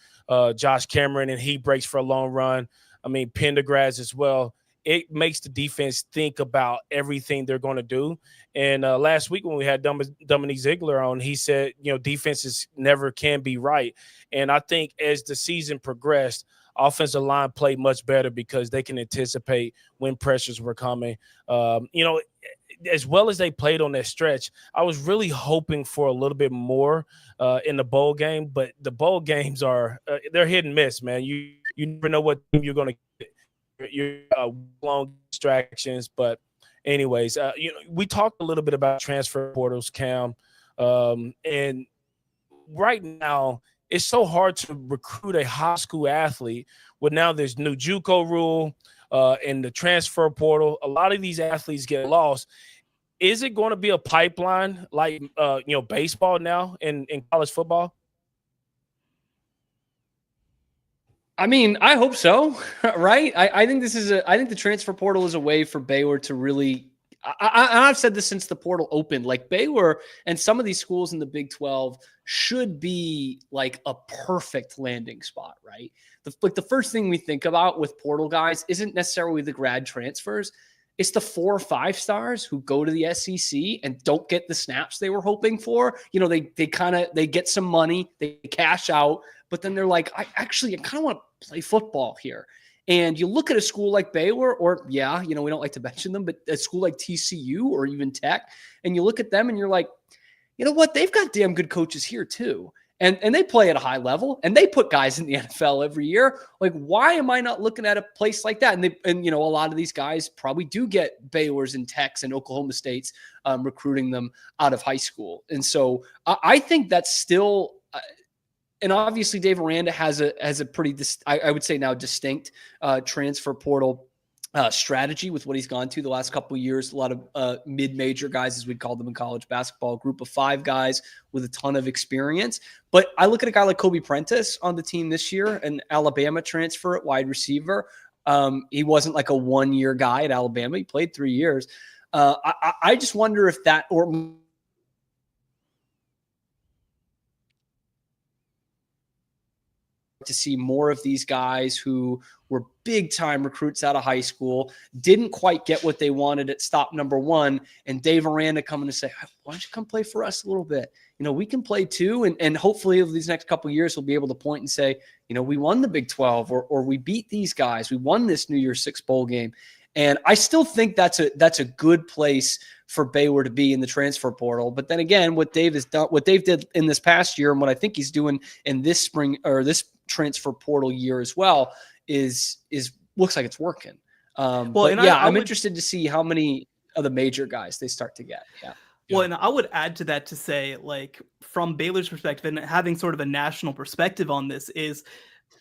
Josh Cameron and he breaks for a long run, Pendergrass as well, it makes the defense think about everything they're going to do. And last week when we had Dominique Ziegler on, he said, defenses never can be right. And I think as the season progressed, offensive line played much better because they can anticipate when pressures were coming. As well as they played on that stretch, I was really hoping for a little bit more in the bowl game, but the bowl games are they're hit and miss, man. You never know what team you're going to get. You're long distractions, but anyways, we talked a little bit about transfer portals, Cam, and right now it's so hard to recruit a high school athlete. Well, now there's new JUCO rule in the transfer portal. A lot of these athletes get lost. Is it going to be a pipeline like baseball now in college football? I hope so, right? I think I think the transfer portal is a way for Baylor to really. I've said this since the portal opened. Like, Baylor and some of these schools in the Big 12 should be like a perfect landing spot, right? The first thing we think about with portal guys isn't necessarily the grad transfers. It's the 4 or 5 stars who go to the SEC and don't get the snaps they were hoping for. They get some money, they cash out, but then they're like, I kind of want to play football here. And you look at a school like Baylor, or we don't like to mention them, but a school like TCU or even Tech, and you look at them and you're like, you know what? They've got damn good coaches here too. And they play at a high level, and they put guys in the NFL every year. Like, why am I not looking at a place like that? And a lot of these guys probably do get Baylor's and Techs and Oklahoma State's recruiting them out of high school. And so I think that's still And obviously Dave Aranda has a pretty, I would say now distinct transfer portal strategy with what he's gone to the last couple of years. A lot of mid-major guys, as we'd call them in college basketball, a group of 5 guys with a ton of experience. But I look at a guy like Kobe Prentice on the team this year, an Alabama transfer at wide receiver. He wasn't like a 1-year guy at Alabama. He played 3 years. I just wonder if that, or to see more of these guys who were big time recruits out of high school, didn't quite get what they wanted at stop number 1, and Dave Aranda coming to say, why don't you come play for us a little bit? We can play too. And hopefully over these next couple of years, we'll be able to point and say, we won the Big 12 or we beat these guys. We won this New Year's 6 bowl game. And I still think that's a good place for Baylor to be in the transfer portal. But then again, what Dave did in this past year and what I think he's doing in this spring or this transfer portal year as well is looks like it's working. I'm interested to see how many of the major guys they start to get. Yeah. Well, and I would add to that to say, like, from Baylor's perspective and having sort of a national perspective on this is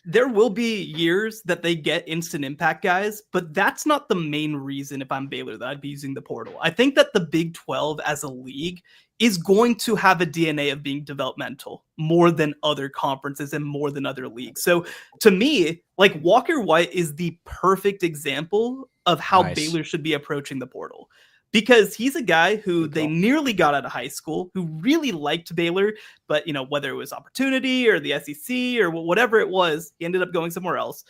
there will be years that they get instant impact guys, but that's not the main reason if I'm Baylor that I'd be using the portal. I think that the Big 12 as a league is going to have a DNA of being developmental more than other conferences and more than other leagues. So to me, like, Walker White is the perfect example of how Baylor should be approaching the portal. Because he's a guy who they nearly got out of high school, who really liked Baylor, but whether it was opportunity or the SEC or whatever it was, he ended up going somewhere else.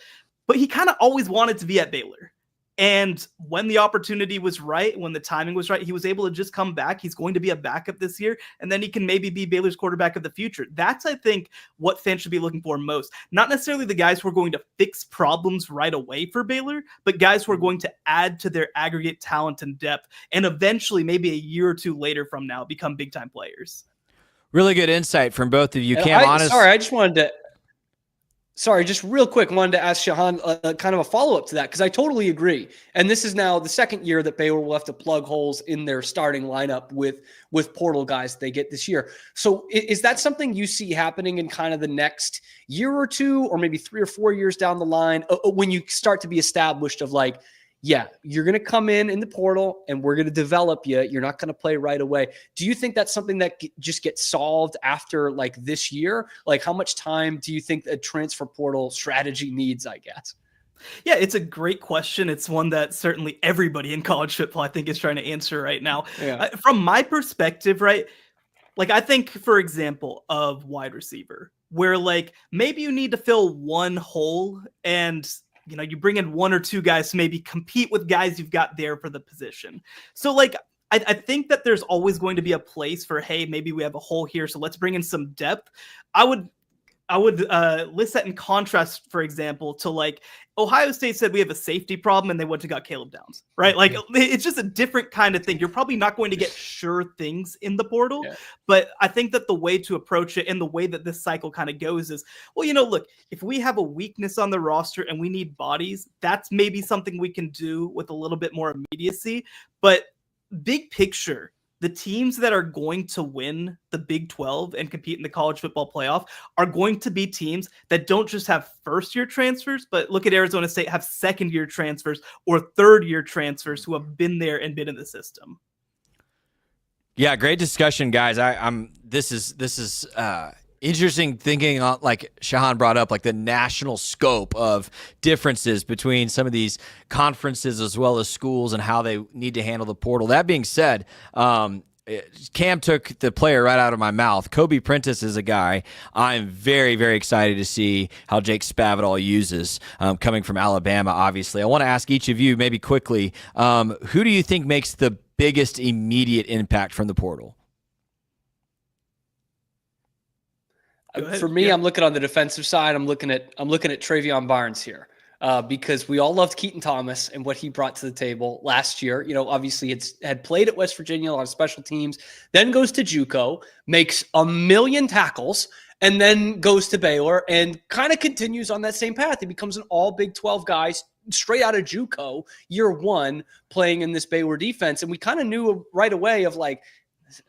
But he kind of always wanted to be at Baylor. And when the opportunity was right, when the timing was right, he was able to just come back. He's going to be a backup this year, and then he can maybe be Baylor's quarterback of the future. That's, I think, what fans should be looking for most. Not necessarily the guys who are going to fix problems right away for Baylor, but guys who are going to add to their aggregate talent and depth, and eventually, maybe a year or two later from now, become big-time players. Really good insight from both of you. Cam, just real quick, wanted to ask Shehan kind of a follow-up to that, because I totally agree. And this is now the second year that Baylor will have to plug holes in their starting lineup with portal guys they get this year. So is that something you see happening in kind of the next year or two, or maybe 3 or 4 years down the line, when you start to be established of like, yeah, you're going to come in the portal and we're going to develop you. You're not going to play right away. Do you think that's something that just gets solved after like this year? Like, how much time do you think a transfer portal strategy needs, I guess? Yeah, it's a great question. It's one that certainly everybody in college football, I think, is trying to answer right now. Yeah. From my perspective, right? Like, I think, for example, of wide receiver, where like maybe you need to fill one hole and you bring in 1 or 2 guys to maybe compete with guys you've got there for the position. So like, I think that there's always going to be a place for, hey, maybe we have a hole here, so let's bring in some depth. I would list that in contrast, for example, to like Ohio State said we have a safety problem and they went and got Caleb Downs, right? Like, it's just a different kind of thing. You're probably not going to get sure things in the portal, but I think that the way to approach it and the way that this cycle kind of goes is, well, look, if we have a weakness on the roster and we need bodies, that's maybe something we can do with a little bit more immediacy. But big picture, the teams that are going to win the Big 12 and compete in the college football playoff are going to be teams that don't just have first-year transfers, but look at Arizona State, have second-year transfers or third-year transfers who have been there and been in the system. Yeah, great discussion, guys. This is interesting thinking on, like Shehan brought up, like the national scope of differences between some of these conferences as well as schools and how they need to handle the portal. That being said, Cam took the player right out of my mouth. Kobe Prentice is a guy I'm very, very excited to see how Jake Spavital uses, coming from Alabama, obviously. I want to ask each of you maybe quickly, who do you think makes the biggest immediate impact from the portal? For me, I'm looking on the defensive side. I'm looking at Travion Barnes here, because we all loved Keaton Thomas and what he brought to the table last year. Obviously had played at West Virginia, a lot of special teams, then goes to JUCO, makes 1 million tackles, and then goes to Baylor and kind of continues on that same path. He becomes an all Big 12 guy straight out of JUCO, year 1, playing in this Baylor defense. And we kind of knew right away of like,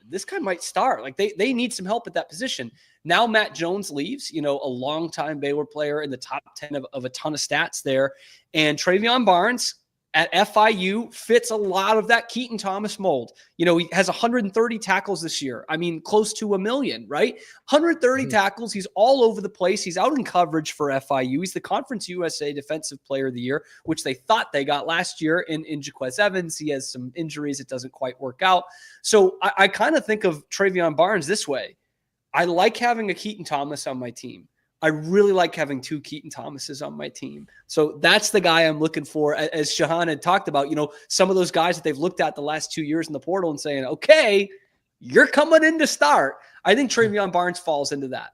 this guy might start. Like they need some help at that position. Now Matt Jones leaves, a longtime Baylor player in the top 10 of a ton of stats there. And Travion Barnes at FIU fits a lot of that Keaton Thomas mold. He has 130 tackles this year. I mean, close to 1 million, right? 130 tackles. He's all over the place. He's out in coverage for FIU. He's the Conference USA Defensive Player of the Year, which they thought they got last year in Jaquez Evans. He has some injuries. It doesn't quite work out. So I kind of think of Travion Barnes this way. I like having a Keaton Thomas on my team. I really like having 2 Keaton Thomases on my team. So that's the guy I'm looking for. As Shehan had talked about, some of those guys that they've looked at the last 2 years in the portal and saying, okay, you're coming in to start. I think Travion Barnes falls into that.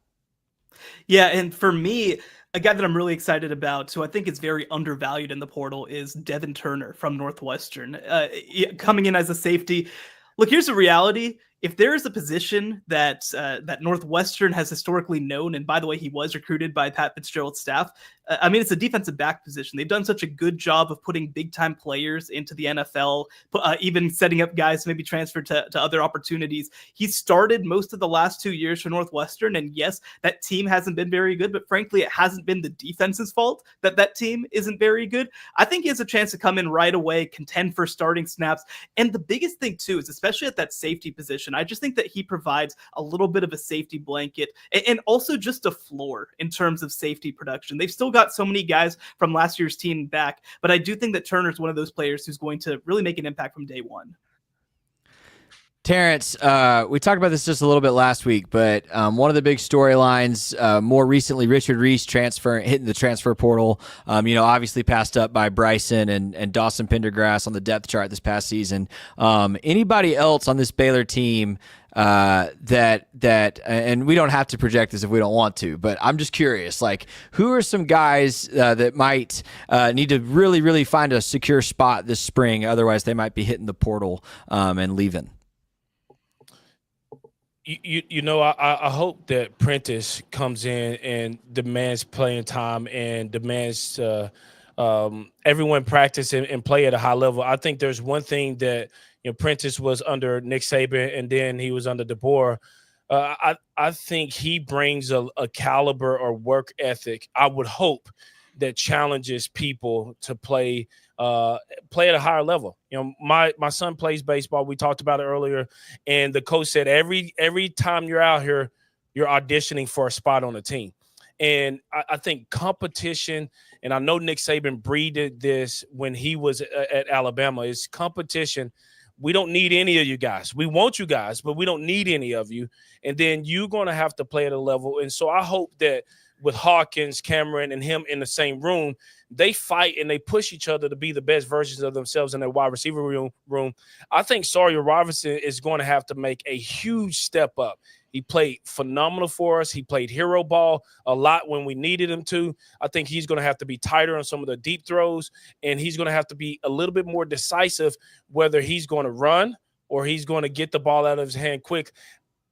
Yeah, and for me, a guy that I'm really excited about, who I think is very undervalued in the portal, is Devin Turner from Northwestern. Coming in as a safety. Look, here's the reality. If there is a position that Northwestern has historically known, and by the way, he was recruited by Pat Fitzgerald's staff, it's a defensive back position. They've done such a good job of putting big-time players into the NFL, even setting up guys to maybe transfer to other opportunities. He started most of the last 2 years for Northwestern, and yes, that team hasn't been very good, but frankly, it hasn't been the defense's fault that team isn't very good. I think he has a chance to come in right away, contend for starting snaps, and the biggest thing, too, is especially at that safety position, I just think that he provides a little bit of a safety blanket and also just a floor in terms of safety production. They've still got so many guys from last year's team back, but I do think that Turner's one of those players who's going to really make an impact from day one. Terrence, we talked about this just a little bit last week, but one of the big storylines more recently, Richard Reese hitting the transfer portal, obviously passed up by Bryson and Dawson Pendergrass on the depth chart this past season. Anybody else on this Baylor team that and we don't have to project this if we don't want to, but I'm just curious, who are some guys that might need to really, really find a secure spot this spring? Otherwise, they might be hitting the portal and leaving. I hope that Prentice comes in and demands playing time and demands everyone practice and play at a high level. I think there's one thing that Prentice was under Nick Saban and then he was under DeBoer. I think he brings a caliber or work ethic, I would hope, that challenges people to play at a higher level. My son plays baseball. We talked about it earlier, and the coach said every time you're out here, you're auditioning for a spot on the team. And I think competition, and I know Nick Saban breathed this when he was at Alabama, is competition. We don't need any of you guys. We want you guys, but we don't need any of you. And then you're going to have to play at a level. And so I hope that with Hawkins, Cameron, and him in the same room, they fight and they push each other to be the best versions of themselves in their wide receiver room. I think Sawyer Robertson is going to have to make a huge step up. He played phenomenal for us. He played hero ball a lot when we needed him to. I think he's going to have to be tighter on some of the deep throws, and he's going to have to be a little bit more decisive, whether he's going to run or he's going to get the ball out of his hand quick.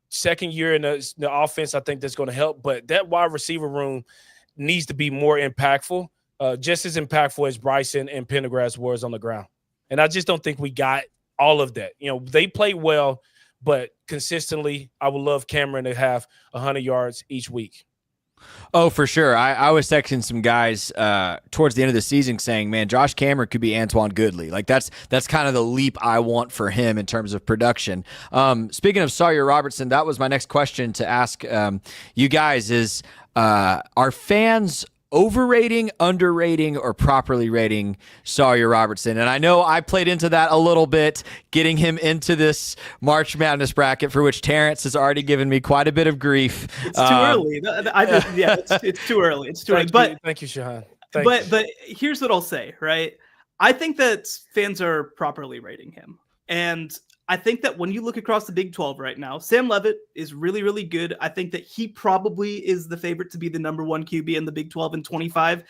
Second year in the offense, I think that's going to help. But that wide receiver room needs to be more impactful, just as impactful as Bryson and Pendergrass was on the ground. And I just don't think we got all of that. They played well, but consistently, I would love Cameron to have 100 yards each week. Oh, for sure. I was texting some guys towards the end of the season saying, man, Josh Cameron could be Antoine Goodley. That's kind of the leap I want for him in terms of production. Speaking of Sawyer Robertson, that was my next question to ask you guys is, are fans overrating, underrating, or properly rating Sawyer Robertson? And I know I played into that a little bit, getting him into this March Madness bracket, for which Terrence has already given me quite a bit of grief. It's too early. It's too early. It's too early. But thank you, Shehan. But here's what I'll say, right? I think that fans are properly rating him. And I think that when you look across the Big 12 right now, Sam Leavitt is really, really good. I think that he probably is the favorite to be the number one QB in the Big 12 in 25.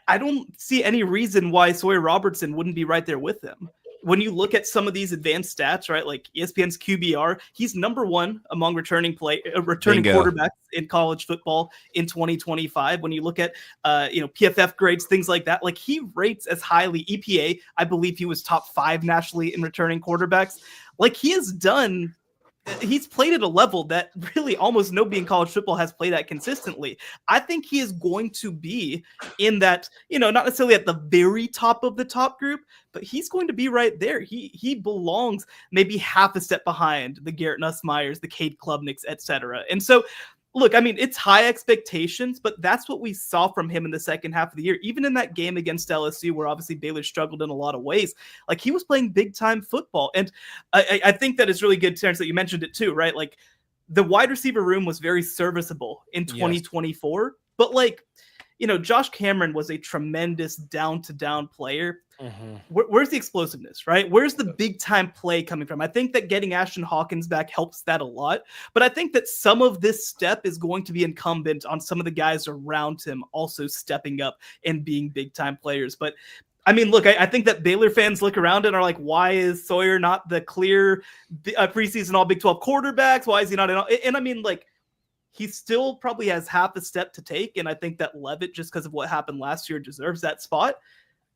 I don't see any reason why Sawyer Robertson wouldn't be right there with him. When you look at some of these advanced stats, right, like ESPN's QBR, he's number one among returning quarterbacks in college football in 2025. When you look at PFF grades, things like that, like he rates as highly. EPA, I believe he was top 5 nationally in returning quarterbacks. Like he has done he's played at a level that really almost nobody in college football has played at consistently. I think he is going to be in that, not necessarily at the very top of the top group, but he's going to be right there. He belongs maybe half a step behind the Garrett Nussmeyers, the Cade Klubniks, etc. And so, look, I mean, it's high expectations, but that's what we saw from him in the second half of the year. Even in that game against LSU, where obviously Baylor struggled in a lot of ways, like he was playing big time football. And I think that is really good, Terrence, that you mentioned it too, right? Like the wide receiver room was very serviceable in 2024, but like, Josh Cameron was a tremendous down to down player. Mm-hmm. Where's the explosiveness, right? Where's the big time play coming from? I think that getting Ashton Hawkins back helps that a lot, but I think that some of this step is going to be incumbent on some of the guys around him also stepping up and being big time players. But I mean, look, I think that Baylor fans look around and are like, why is Sawyer not the clear preseason all Big 12 quarterbacks? Why is he not? And I mean, like, he still probably has half a step to take. And I think that Levitt, just because of what happened last year, deserves that spot.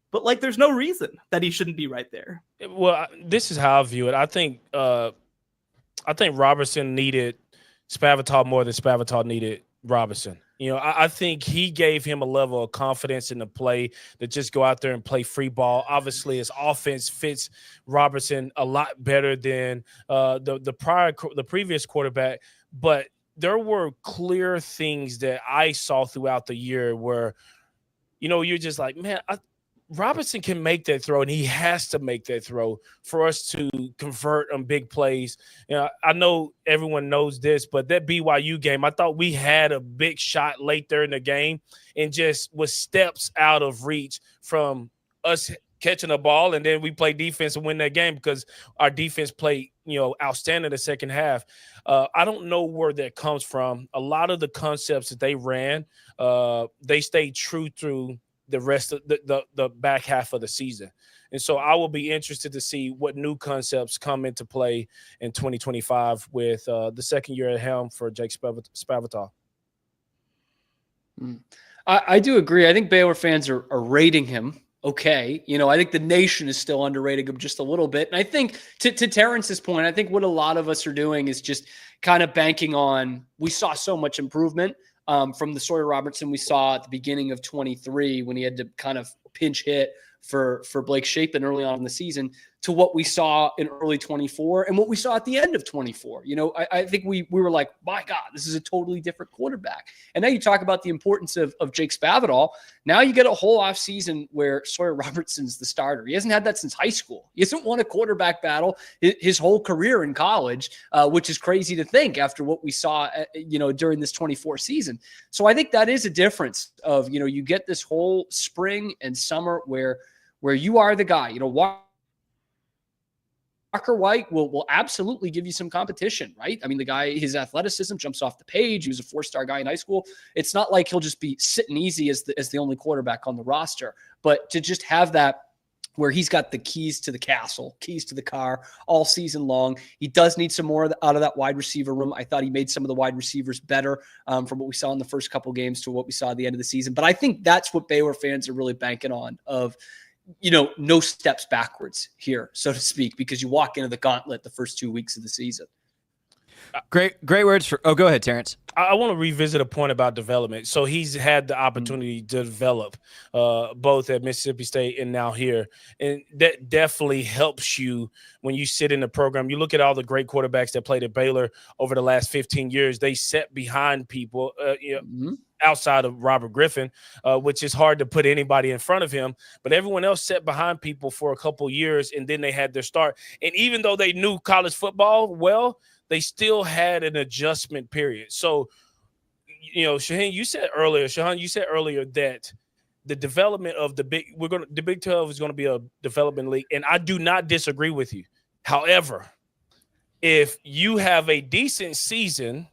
But like, there's no reason that he shouldn't be right there. Well, this is how I view it. I think Robertson needed Spavital more than Spavital needed Robertson. I think he gave him a level of confidence in the play to just go out there and play free ball. Obviously, his offense fits Robertson a lot better than the previous quarterback. But there were clear things that I saw throughout the year where, you're just like, man, Robertson can make that throw, and he has to make that throw for us to convert on big plays. I know everyone knows this, but that BYU game, I thought we had a big shot late there in the game and just was steps out of reach from us catching the ball, and then we play defense and win that game because our defense played, outstanding the second half. I don't know where that comes from. A lot of the concepts that they ran, they stayed true through the rest of the back half of the season. And so I will be interested to see what new concepts come into play in 2025 with the second year at helm for Jake Spavital. I do agree. I think Baylor fans are rating him okay. I think the nation is still underrating him just a little bit. And I think to Terrence's point, I think what a lot of us are doing is just kind of banking on, we saw so much improvement from the Sawyer Robertson we saw at the beginning of 23 when he had to kind of pinch hit for Blake Shapen early on in the season to what we saw in early 24 and what we saw at the end of 24. I think we were like, my God, this is a totally different quarterback. And now you talk about the importance of Jake Spavital. Now you get a whole offseason where Sawyer Robertson's the starter. He hasn't had that since high school. He hasn't won a quarterback battle his whole career in college, which is crazy to think after what we saw, during this 24 season. So I think that is a difference of, you get this whole spring and summer where you are the guy. Walker White will absolutely give you some competition, right? I mean, the guy, his athleticism jumps off the page. He was a 4-star guy in high school. It's not like he'll just be sitting easy as the only quarterback on the roster, but to just have that where he's got the keys to the castle, keys to the car all season long. He does need some more out of that wide receiver room. I thought he made some of the wide receivers better from what we saw in the first couple games to what we saw at the end of the season. But I think that's what Baylor fans are really banking on of, no steps backwards here, so to speak, because you walk into the gauntlet the first 2 weeks of the season. Great words go ahead, Terrence. I want to revisit a point about development. So he's had the opportunity to develop both at Mississippi State and now here. And that definitely helps you when you sit in the program. You look at all the great quarterbacks that played at Baylor over the last 15 years. They sat behind people, outside of Robert Griffin, which is hard to put anybody in front of him. But everyone else sat behind people for a couple years, and then they had their start. And even though they knew college football well, they still had an adjustment period. So, Shehan, you said earlier that the development of the Big 12 is going to be a development league, and I do not disagree with you. However, if you have a decent season,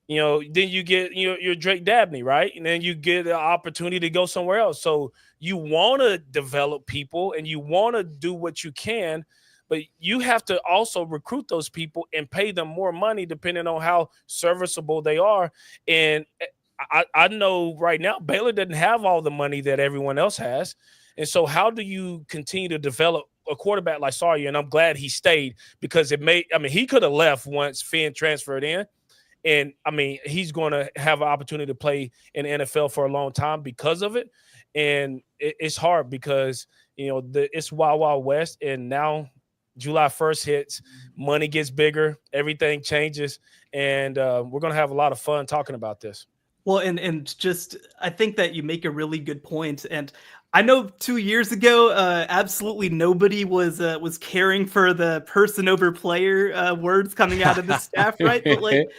then you get your Drake Dabney, right? And then you get an opportunity to go somewhere else. So you want to develop people and you want to do what you can, but you have to also recruit those people and pay them more money depending on how serviceable they are. And I know right now Baylor doesn't have all the money that everyone else has. And so how do you continue to develop a quarterback like Sawyer? And I'm glad he stayed, because he could have left once Finn transferred in. And I mean, he's going to have an opportunity to play in the NFL for a long time because of it. And it's hard because, it's Wild Wild West. And now July 1st hits, money gets bigger, everything changes. And we're going to have a lot of fun talking about this. Well, and just, I think that you make a really good point. And I know 2 years ago, absolutely nobody was caring for the person over player words coming out of the staff, right? But like,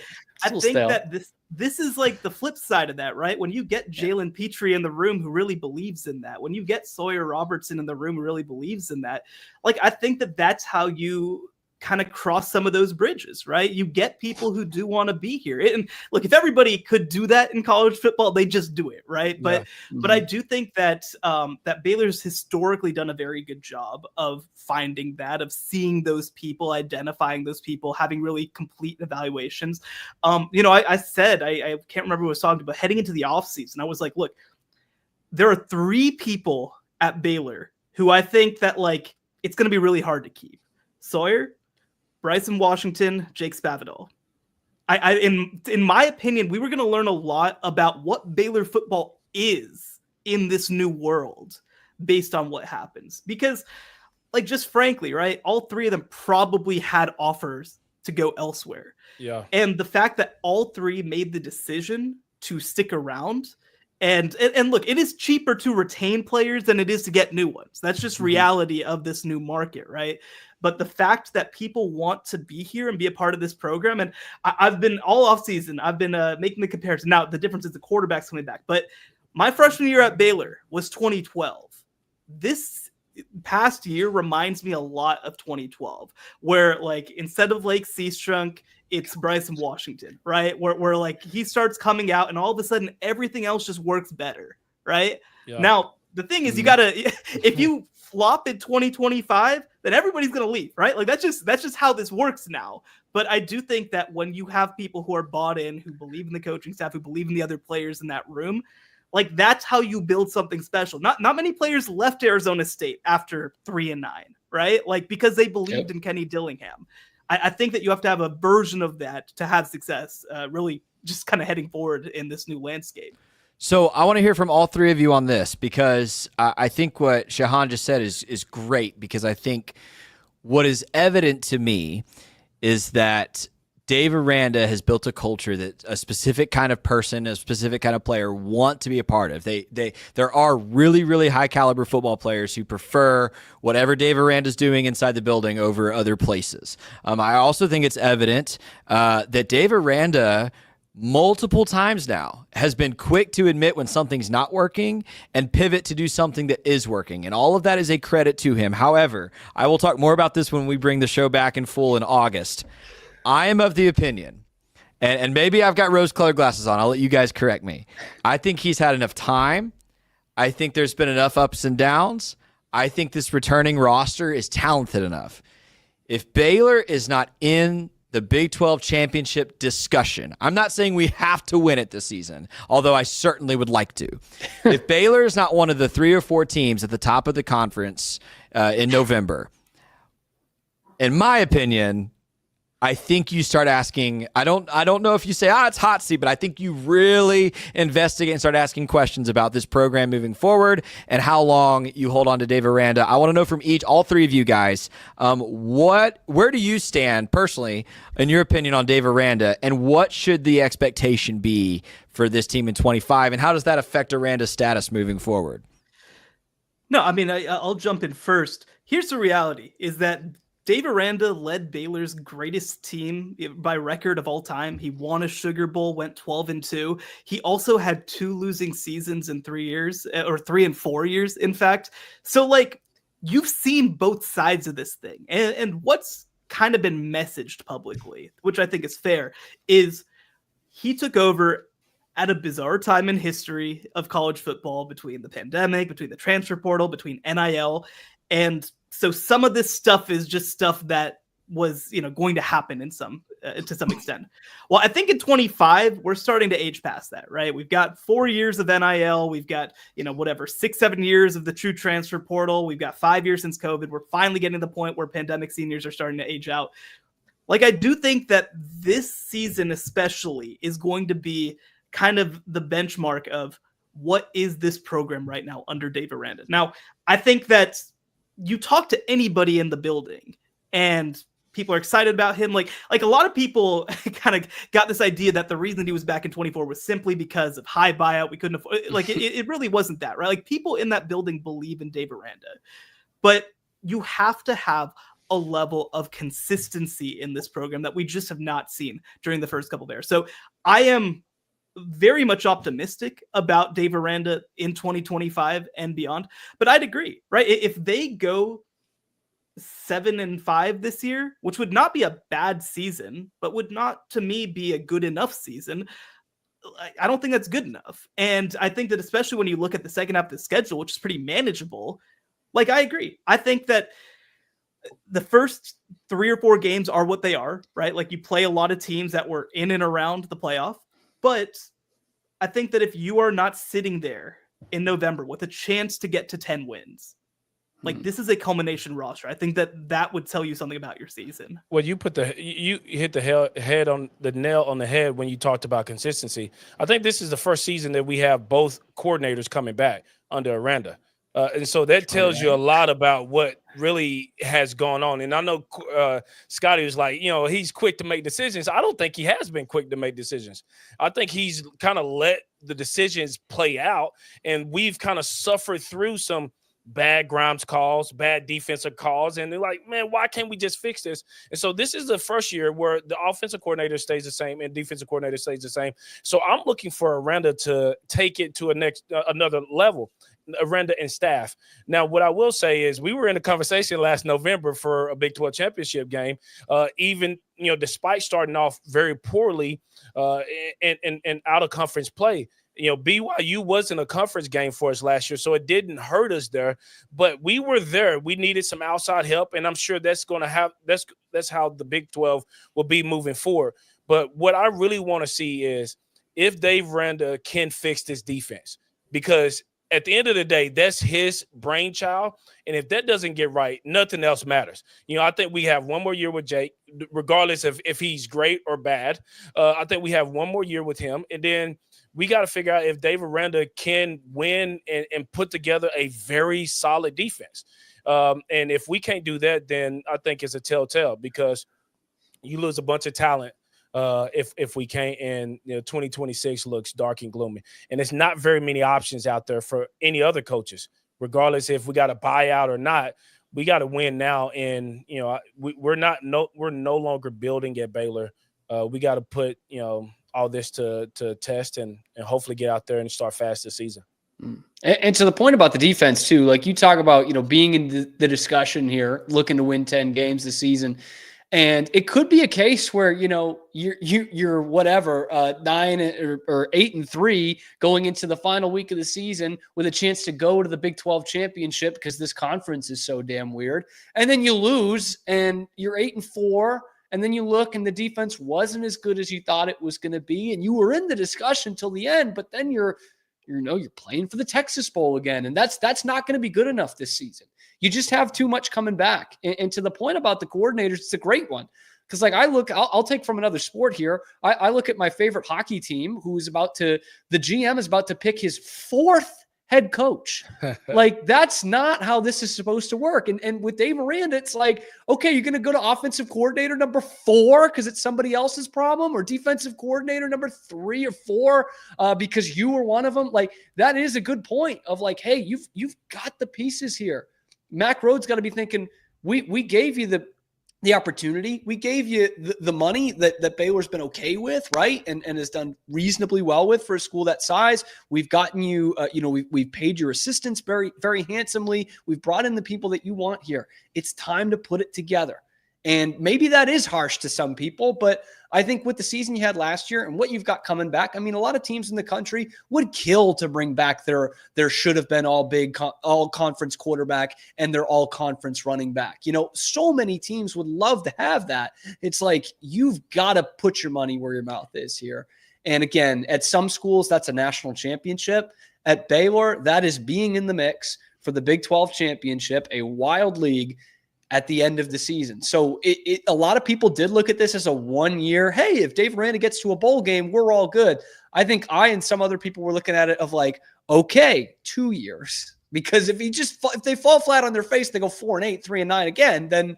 I think that this is like the flip side of that, right? When you get Jalen Petrie in the room who really believes in that, when you get Sawyer Robertson in the room who really believes in that, like, I think that that's how you kind of cross some of those bridges, right? You get people who do want to be here. And look, if everybody could do that in college football, they just do it, right? But I do think that that Baylor's historically done a very good job of finding that, of seeing those people, identifying those people, having really complete evaluations. I said, I can't remember who I was talking about, heading into the offseason, I was like, look, there are 3 people at Baylor who I think that, like, it's going to be really hard to keep. Sawyer, Bryson Washington, Jake Spavital. In my opinion, we were going to learn a lot about what Baylor football is in this new world based on what happens. Because, like, just frankly, right, all 3 of them probably had offers to go elsewhere. Yeah. And the fact that all 3 made the decision to stick around, and look, it is cheaper to retain players than it is to get new ones. That's just reality of this new market, right? But the fact that people want to be here and be a part of this program, and I've been all offseason, I've been making the comparison. Now, the difference is the quarterback's coming back. But my freshman year at Baylor was 2012. This past year reminds me a lot of 2012, where, like, instead of Lake Seastrunk, it's Bryson Washington, right? Where like he starts coming out and all of a sudden everything else just works better, right? Yeah. Now, the thing is, you gotta, if you flop in 2025, then everybody's gonna leave, right? Like that's just how this works now. But I do think that when you have people who are bought in, who believe in the coaching staff, who believe in the other players in that room, like that's how you build something special. Not many players left Arizona State after 3-9, right? Like because they believed in Kenny Dillingham. I think that you have to have a version of that to have success, really just kind of heading forward in this new landscape. So I want to hear from all 3 of you on this, because I think what Shehan just said is great, because I think what is evident to me is that Dave Aranda has built a culture that a specific kind of person, a specific kind of player want to be a part of. There are really, really high caliber football players who prefer whatever Dave Aranda is doing inside the building over other places. I also think it's evident that Dave Aranda multiple times now has been quick to admit when something's not working and pivot to do something that is working. And all of that is a credit to him. However, I will talk more about this when we bring the show back in full in August. I am of the opinion, and maybe I've got rose-colored glasses on. I'll let you guys correct me. I think he's had enough time. I think there's been enough ups and downs. I think this returning roster is talented enough. If Baylor is not in the Big 12 championship discussion, I'm not saying we have to win it this season, although I certainly would like to. If Baylor is not one of the 3 or 4 teams at the top of the conference in November, in my opinion, I think you start asking, I don't know if you say, it's hot seat, but I think you really investigate and start asking questions about this program moving forward and how long you hold on to Dave Aranda. I want to know from all 3 of you guys, where do you stand personally, in your opinion, on Dave Aranda, and what should the expectation be for this team in 25, and how does that affect Aranda's status moving forward? No, I mean, I'll jump in first. Here's the reality, is that Dave Aranda led Baylor's greatest team by record of all time. He won a Sugar Bowl, went 12-2. He also had 2 losing seasons in 3 years, or 3 and 4 years, in fact. So, like, you've seen both sides of this thing. And what's kind of been messaged publicly, which I think is fair, is he took over at a bizarre time in history of college football, between the pandemic, between the transfer portal, between NIL, and so some of this stuff is just stuff that was going to happen in some to some extent. Well, I think in 25 we're starting to age past that, right? We've got 4 years of NIL, we've got 6-7 years of the true transfer portal, we've got 5 years since COVID. We're finally getting to the point where pandemic seniors are starting to age out. Like, I do think that this season especially is going to be kind of the benchmark of what is this program right now under Dave Aranda. Now, I think that you talk to anybody in the building and people are excited about him. Like a lot of people kind of got this idea that the reason he was back in 24 was simply because of high buyout. We couldn't afford, it really wasn't that, right? Like, people in that building believe in Dave Aranda, but you have to have a level of consistency in this program that we just have not seen during the first couple of years. So I am very much optimistic about Dave Aranda in 2025 and beyond, but I'd agree, right? If they go 7-5 this year, which would not be a bad season, but would not, to me, be a good enough season, I don't think that's good enough. And I think that especially when you look at the second half of the schedule, which is pretty manageable, like, I agree. I think that the first 3 or 4 games are what they are, right? Like, you play a lot of teams that were in and around the playoff. But I think that if you are not sitting there in November with a chance to get to 10 wins, like, this is a culmination roster. I think that would tell you something about your season. Well, you hit the head on the nail on the head when you talked about consistency. I think this is the first season that we have both coordinators coming back under Aranda. And so that tells you a lot about what really has gone on. And I know Scotty was like, he's quick to make decisions. I don't think he has been quick to make decisions. I think he's kind of let the decisions play out, and we've kind of suffered through some bad Grimes calls, bad defensive calls, and they're like, man, why can't we just fix this? And so this is the first year where the offensive coordinator stays the same and defensive coordinator stays the same. So I'm looking for Aranda to take it to another level. Aranda and staff. Now, what I will say is we were in a conversation last November for a Big 12 championship game, even, despite starting off very poorly and out of conference play. BYU wasn't a conference game for us last year, so it didn't hurt us there. But we were there. We needed some outside help, and I'm sure that's how the Big 12 will be moving forward. But what I really want to see is if Dave Aranda can fix this defense, because at the end of the day, that's his brainchild. And if that doesn't get right, nothing else matters. I think we have one more year with Jake, regardless of if he's great or bad. I think we have one more year with him. And then we got to figure out if Dave Aranda can win and put together a very solid defense. And if we can't do that, then I think it's a telltale, because you lose a bunch of talent if we can't, and 2026 looks dark and gloomy, and it's not very many options out there for any other coaches, regardless if we got a buyout or not. We got to win now, and we're no longer building at Baylor. We got to put all this to test and hopefully get out there and start fast this season. And to the point about the defense too, like you talk about being in the discussion here, looking to win 10 games this season. And it could be a case where, you're whatever, 9 or 8-3 going into the final week of the season with a chance to go to the Big 12 championship because this conference is so damn weird. And then you lose and you're 8-4. And then you look and the defense wasn't as good as you thought it was going to be. And you were in the discussion till the end, but then you're playing for the Texas Bowl again. And that's not going to be good enough this season. You just have too much coming back. And to the point about the coordinators, it's a great one. Because I'll take from another sport here. I look at my favorite hockey team the GM is about to pick his 4th head coach. Like, that's not how this is supposed to work. And with Dave Aranda, it's like, okay, you're going to go to offensive coordinator number 4 because it's somebody else's problem, or defensive coordinator number 3 or 4 because you were one of them. Like, that is a good point of like, hey, you've got the pieces here. Mac Rhodes got to be thinking, we gave you the opportunity. We gave you the money that Baylor's been okay with, right? And has done reasonably well with for a school that size. We've gotten you, we've paid your assistants very, very handsomely. We've brought in the people that you want here. It's time to put it together. And maybe that is harsh to some people, but I think with the season you had last year and what you've got coming back, I mean, a lot of teams in the country would kill to bring back their should have been all conference quarterback and their all conference running back. So many teams would love to have that. It's like, you've got to put your money where your mouth is here. And again, at some schools, that's a national championship. At Baylor, that is being in the mix for the Big 12 championship, a wild league at the end of the season. So a lot of people did look at this as a 1 year, hey, if Dave Aranda gets to a bowl game, we're all good. I think I and some other people were looking at it of like, okay, 2 years. Because if they fall flat on their face, they go 4-8, 3-9 again, then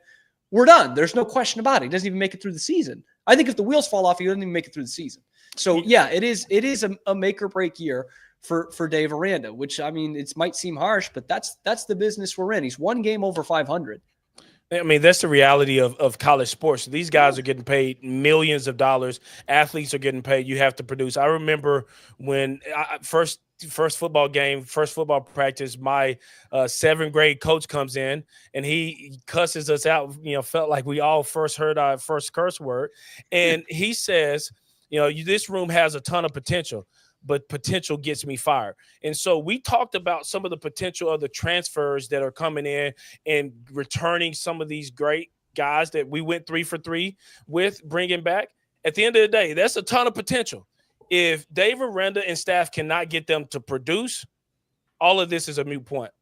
we're done. There's no question about it. He doesn't even make it through the season. I think if the wheels fall off, he doesn't even make it through the season. So yeah, it is a make or break year for Dave Aranda, which, I mean, it might seem harsh, but that's the business we're in. He's one game over 500. I mean, that's the reality of college sports. These guys are getting paid millions of dollars. Athletes are getting paid. You have to produce. I remember when first football game, first football practice, my 7th grade coach comes in and he cusses us out. Felt like we all first heard our first curse word. And he says, this room has a ton of potential, but potential gets me fired. And so we talked about some of the potential of the transfers that are coming in and returning some of these great guys that we went 3 for 3 with, bringing back. At the end of the day, that's a ton of potential. If Dave Aranda and staff cannot get them to produce, all of this is a moot point.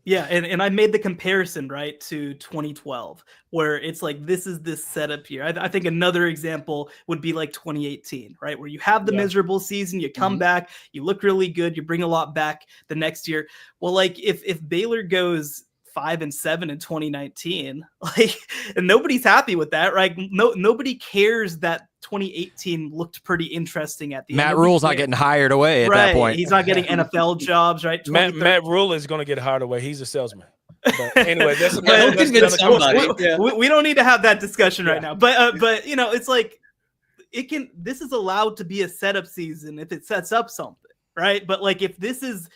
Yeah, and I made the comparison, right, to 2012, where it's like, this is this setup here. I think another example would be like 2018, right, where you have the miserable season, you come back, you look really good, you bring a lot back the next year. Well, like, if Baylor goes 5-7 in 2019, like, and nobody's happy with that, right? Nobody cares that 2018 looked pretty interesting at the end. Matt Rule's not getting hired away at that point. He's not getting NFL jobs, right? Matt Rule is going to get hired away. He's a salesman. But anyway, that's we don't need to have that discussion right now. But it's like, this is allowed to be a setup season if it sets up something, right? But like, if this is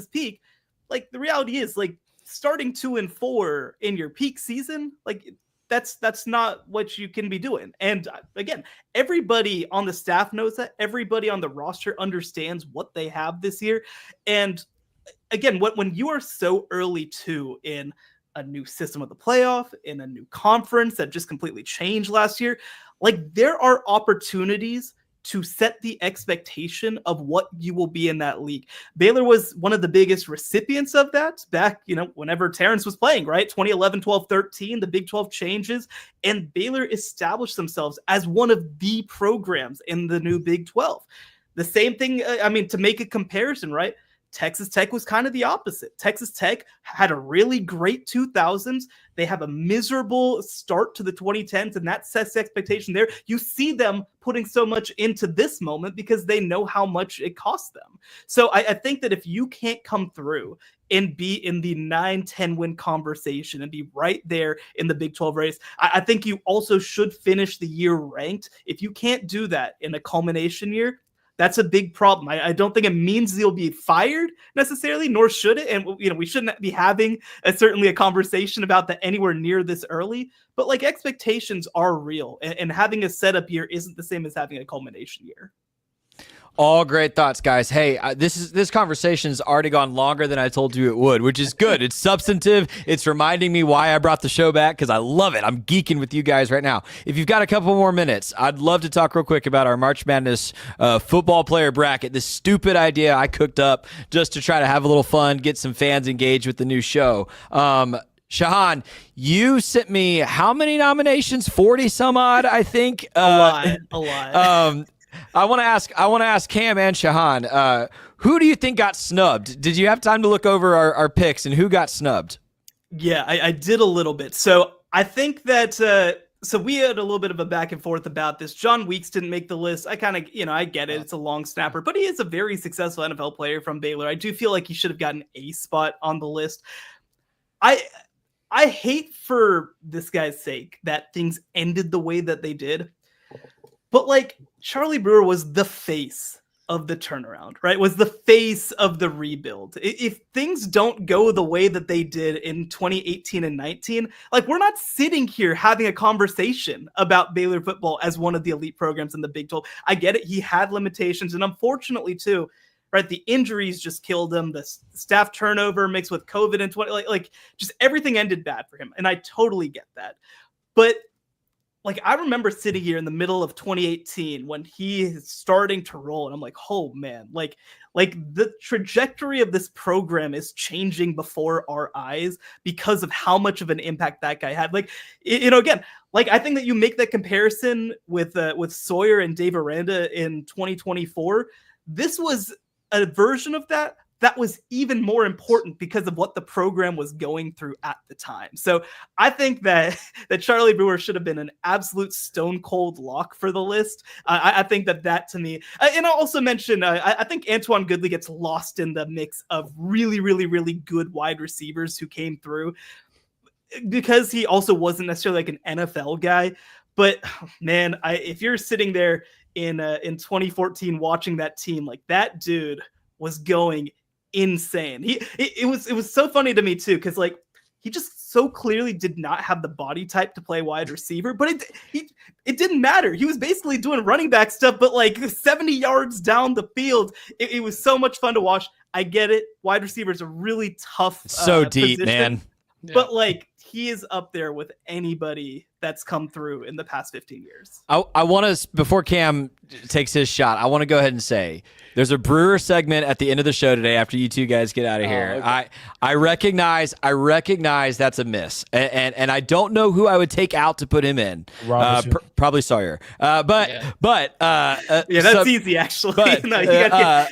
peak, like, the reality is, like, starting 2-4 in your peak season, like, that's not what you can be doing. And again, everybody on the staff knows that. Everybody on the roster understands what they have this year. And again, when you are so early too in a new system of the playoff, in a new conference that just completely changed last year, like, there are opportunities to set the expectation of what you will be in that league. Baylor was one of the biggest recipients of that back, whenever Terrence was playing, right? 2011, 12, 13, the Big 12 changes, and Baylor established themselves as one of the programs in the new Big 12. The same thing, to make a comparison, right? Texas Tech was kind of the opposite. Texas Tech had a really great 2000s. They have a miserable start to the 2010s, and that sets expectation there. You see them putting so much into this moment because they know how much it costs them. So I think that if you can't come through and be in the 9-10 win conversation and be right there in the Big 12 race, I think you also should finish the year ranked. If you can't do that in a culmination year, that's a big problem. I don't think it means you'll be fired necessarily, nor should it. And we shouldn't be having certainly a conversation about that anywhere near this early. But like, expectations are real, and having a setup year isn't the same as having a culmination year. All great thoughts, guys. Hey, this conversation's already gone longer than I told you it would, which is good. It's substantive. It's reminding me why I brought the show back, because I love it. I'm geeking with you guys right now. If you've got a couple more minutes, I'd love to talk real quick about our March Madness football player bracket, this stupid idea I cooked up just to try to have a little fun, get some fans engaged with the new show. Shehan, you sent me how many nominations? 40 some odd, I think. A lot. I want to ask Cam and Shehan, who do you think got snubbed? Did you have time to look over our picks and who got snubbed? Yeah, I did a little bit. So I think that so we had a little bit of a back and forth about this. John Weeks didn't make the list. I kind of, I get it. It's a long snapper, but he is a very successful NFL player from Baylor. I do feel like he should have gotten a spot on the list. I hate, for this guy's sake, that things ended the way that they did. But like, Charlie Brewer was the face of the turnaround, right? Was the face of the rebuild. If things don't go the way that they did in 2018 and 19, like we're not sitting here having a conversation about Baylor football as one of the elite programs in the Big 12. I get it. He had limitations, and unfortunately too, right? The injuries just killed him. The staff turnover mixed with COVID and 20, like just everything ended bad for him. And I totally get that. But like, I remember sitting here in the middle of 2018 when he is starting to roll, and I'm like, oh man, like the trajectory of this program is changing before our eyes because of how much of an impact that guy had. Like, again, like I think that you make that comparison with Sawyer and Dave Aranda in 2024. This was a version of that was even more important because of what the program was going through at the time. So I think that Charlie Brewer should have been an absolute stone cold lock for the list. I think that to me, and I'll also mention, I think Antoine Goodley gets lost in the mix of really, really, really good wide receivers who came through because he also wasn't necessarily like an NFL guy. But man, if you're sitting there in 2014 watching that team, like that dude was going insane. It was so funny to me too, because like he just so clearly did not have the body type to play wide receiver, but it didn't matter. He was basically doing running back stuff, but like 70 yards down the field. It was so much fun to watch. I get it. Wide receiver is a really tough so deep, position, man. but like he is up there with anybody that's come through in the past 15 years. I want to, before Cam takes his shot, I want to go ahead and say there's a Brewer segment at the end of the show today after you two guys get out of here. Okay. I recognize that's a miss, and I don't know who I would take out to put him in. Probably Sawyer. But that's easy actually. But No, you gotta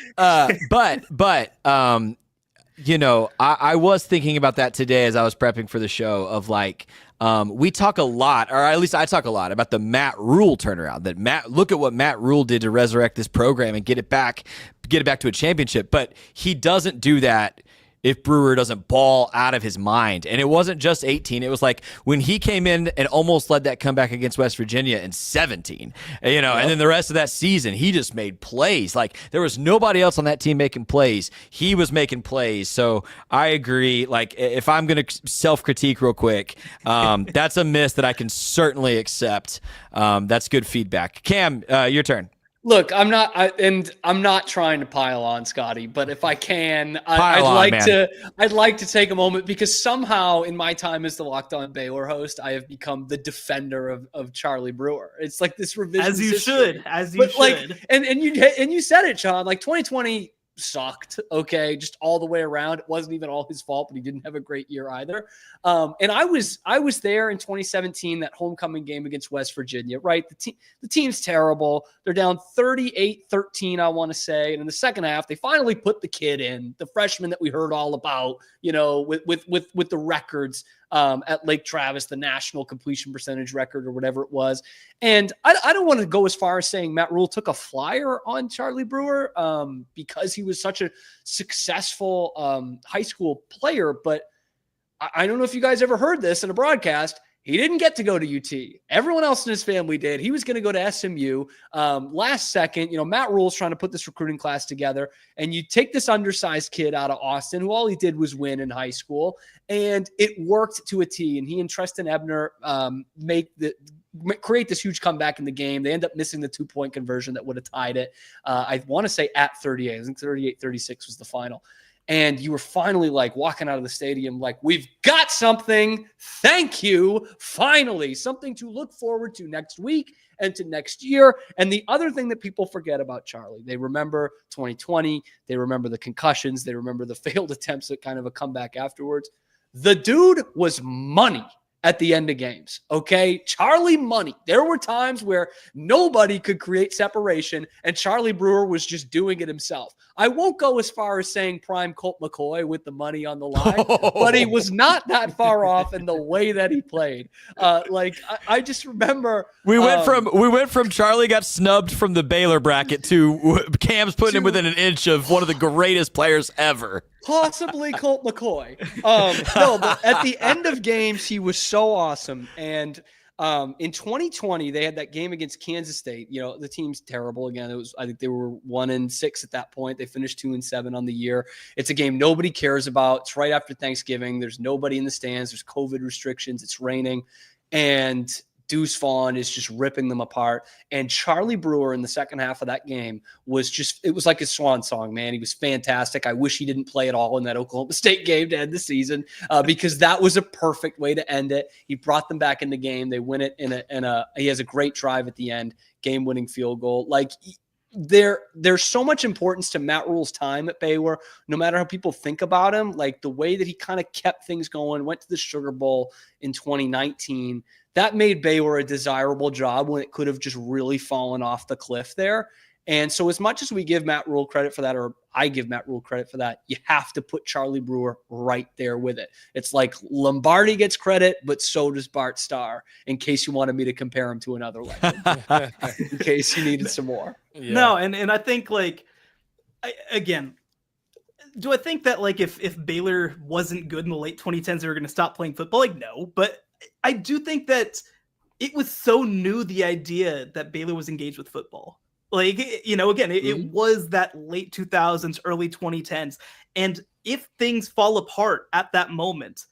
I was thinking about that today as I was prepping for the show of like, we talk a lot, or at least I talk a lot about the Matt Rule turnaround. Look at what Matt Rule did to resurrect this program and get it back to a championship. But he doesn't do that if Brewer doesn't ball out of his mind. And it wasn't just 18. It was like when he came in and almost led that comeback against West Virginia in 17, and then the rest of that season, he just made plays. Like there was nobody else on that team making plays. He was making plays. So I agree. Like if I'm going to self-critique real quick, that's a miss that I can certainly accept. That's good feedback. Cam, your turn. Look, I'm not trying to pile on Scotty, but if I can, I'd like to take a moment because somehow in my time as the Locked On Baylor host, I have become the defender of Charlie Brewer. It's like this revision. As you should. Like, and you said it, Sean. Like 2020 sucked. Okay, just all the way around. It wasn't even all his fault, but he didn't have a great year either. And I was there in 2017, that homecoming game against West Virginia, right? The team's terrible. They're down 38-13, I want to say. And in the second half, they finally put the kid in, the freshman that we heard all about, with the records at Lake Travis, the national completion percentage record or whatever it was. And I don't want to go as far as saying Matt Rule took a flyer on Charlie Brewer because he was such a successful high school player, but I don't know if you guys ever heard this in a broadcast. He didn't get to go to UT. Everyone else in his family did. He was going to go to SMU. Last second, Matt Rule's trying to put this recruiting class together, and you take this undersized kid out of Austin, who all he did was win in high school, and it worked to a T. And he and Treston Ebner create this huge comeback in the game. They end up missing the 2-point conversion that would have tied it. I want to say at 38. I think 38-36 was the final. And you were finally like walking out of the stadium like, we've got something. Thank you. Finally, something to look forward to next week and to next year. And the other thing that people forget about Charlie, they remember 2020. They remember the concussions. They remember the failed attempts at kind of a comeback afterwards. The dude was money at the end of games. Okay. Charlie money. There were times where nobody could create separation and Charlie Brewer was just doing it himself. I won't go as far as saying prime Colt McCoy with the money on the line, but he was not that far off in the way that he played. I just remember we went from Charlie got snubbed from the Baylor bracket to Cam's putting him within an inch of one of the greatest players ever. Possibly Colt McCoy. No, but at the end of games, he was so awesome. And In 2020, they had that game against Kansas State. You know, the team's terrible again. I think they were 1-6 at that point. They finished 2-7 on the year. It's a game nobody cares about. It's right after Thanksgiving. There's nobody in the stands. There's COVID restrictions. It's raining. And Deuce Vaughn is just ripping them apart. And Charlie Brewer in the second half of that game it was like his swan song, man. He was fantastic. I wish he didn't play at all in that Oklahoma State game to end the season because that was a perfect way to end it. He brought them back in the game. They win it he has a great drive at the end, game-winning field goal. Like, there's so much importance to Matt Rule's time at Baylor, no matter how people think about him, like the way that he kind of kept things going, went to the Sugar Bowl in 2019. That made Baylor a desirable job when it could have just really fallen off the cliff there. And so as much as we give Matt Rule credit for that, or I give Matt Rule credit for that, you have to put Charlie Brewer right there with it. It's like Lombardi gets credit, but so does Bart Starr, in case you wanted me to compare him to another legend, in case you needed some more. Yeah. No, and I think, like, do I think that, like, if Baylor wasn't good in the late 2010s, they were going to stop playing football? Like, no. But I do think that it was so new, the idea that Baylor was engaged with football. Like, you know, again, it was that late 2000s, early 2010s. And if things fall apart at that moment,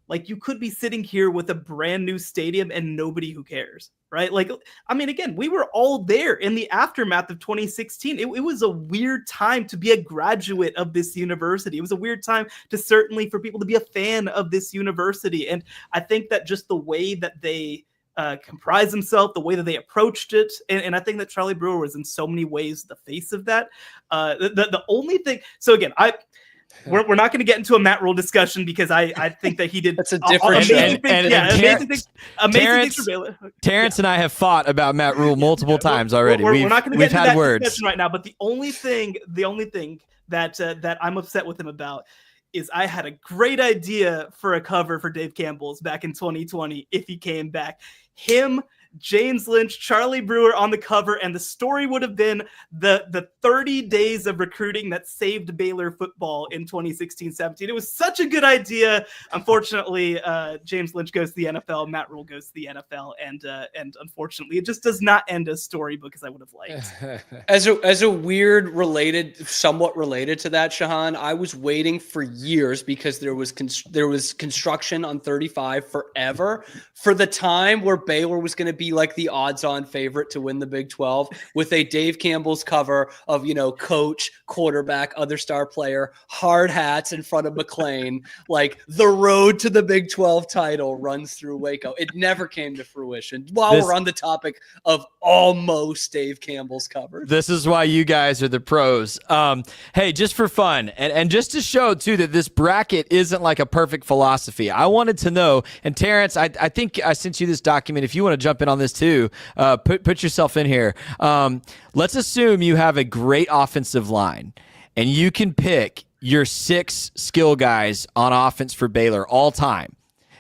like, you could be sitting here with a brand new stadium and nobody who cares, right? Like, I mean, again, we were all there in the aftermath of 2016. It was a weird time to be a graduate of this university. It was a weird time for people to be a fan of this university. And I think that just the way that they comprised themselves, the way that they approached it, and I think that Charlie Brewer was in so many ways the face of that. The only thing, so again, we're not going to get into a Matt Rule discussion because I think that he did that's a different amazing things for Baylor. Terrence and I have fought about Matt Rule multiple times already. We're not going to get into that words discussion right now, but the only thing that I'm upset with him about is I had a great idea for a cover for Dave Campbell's back in 2020 if he came back. Him, James Lynch, Charlie Brewer on the cover, and the story would have been the 30 days of recruiting that saved Baylor football in 2016-17. It was such a good idea. Unfortunately, James Lynch goes to the NFL, Matt Rule goes to the NFL, and unfortunately, it just does not end a storybook as I would have liked. As a weird somewhat related to that, Shehan, I was waiting for years because there was construction on 35 forever for the time where Baylor was going to be like the odds-on favorite to win the Big 12 with a Dave Campbell's cover of, you know, coach, quarterback, other star player, hard hats in front of McLean, like the road to the Big 12 title runs through Waco. It never came to fruition. We're on the topic of almost Dave Campbell's cover. This is why you guys are the pros. Hey, just for fun and just to show too that this bracket isn't like a perfect philosophy, I wanted to know, and Terrence, I think I sent you this document. If you want to jump in on this too, put yourself in here. Let's assume you have a great offensive line and you can pick your 6 skill guys on offense for Baylor all time,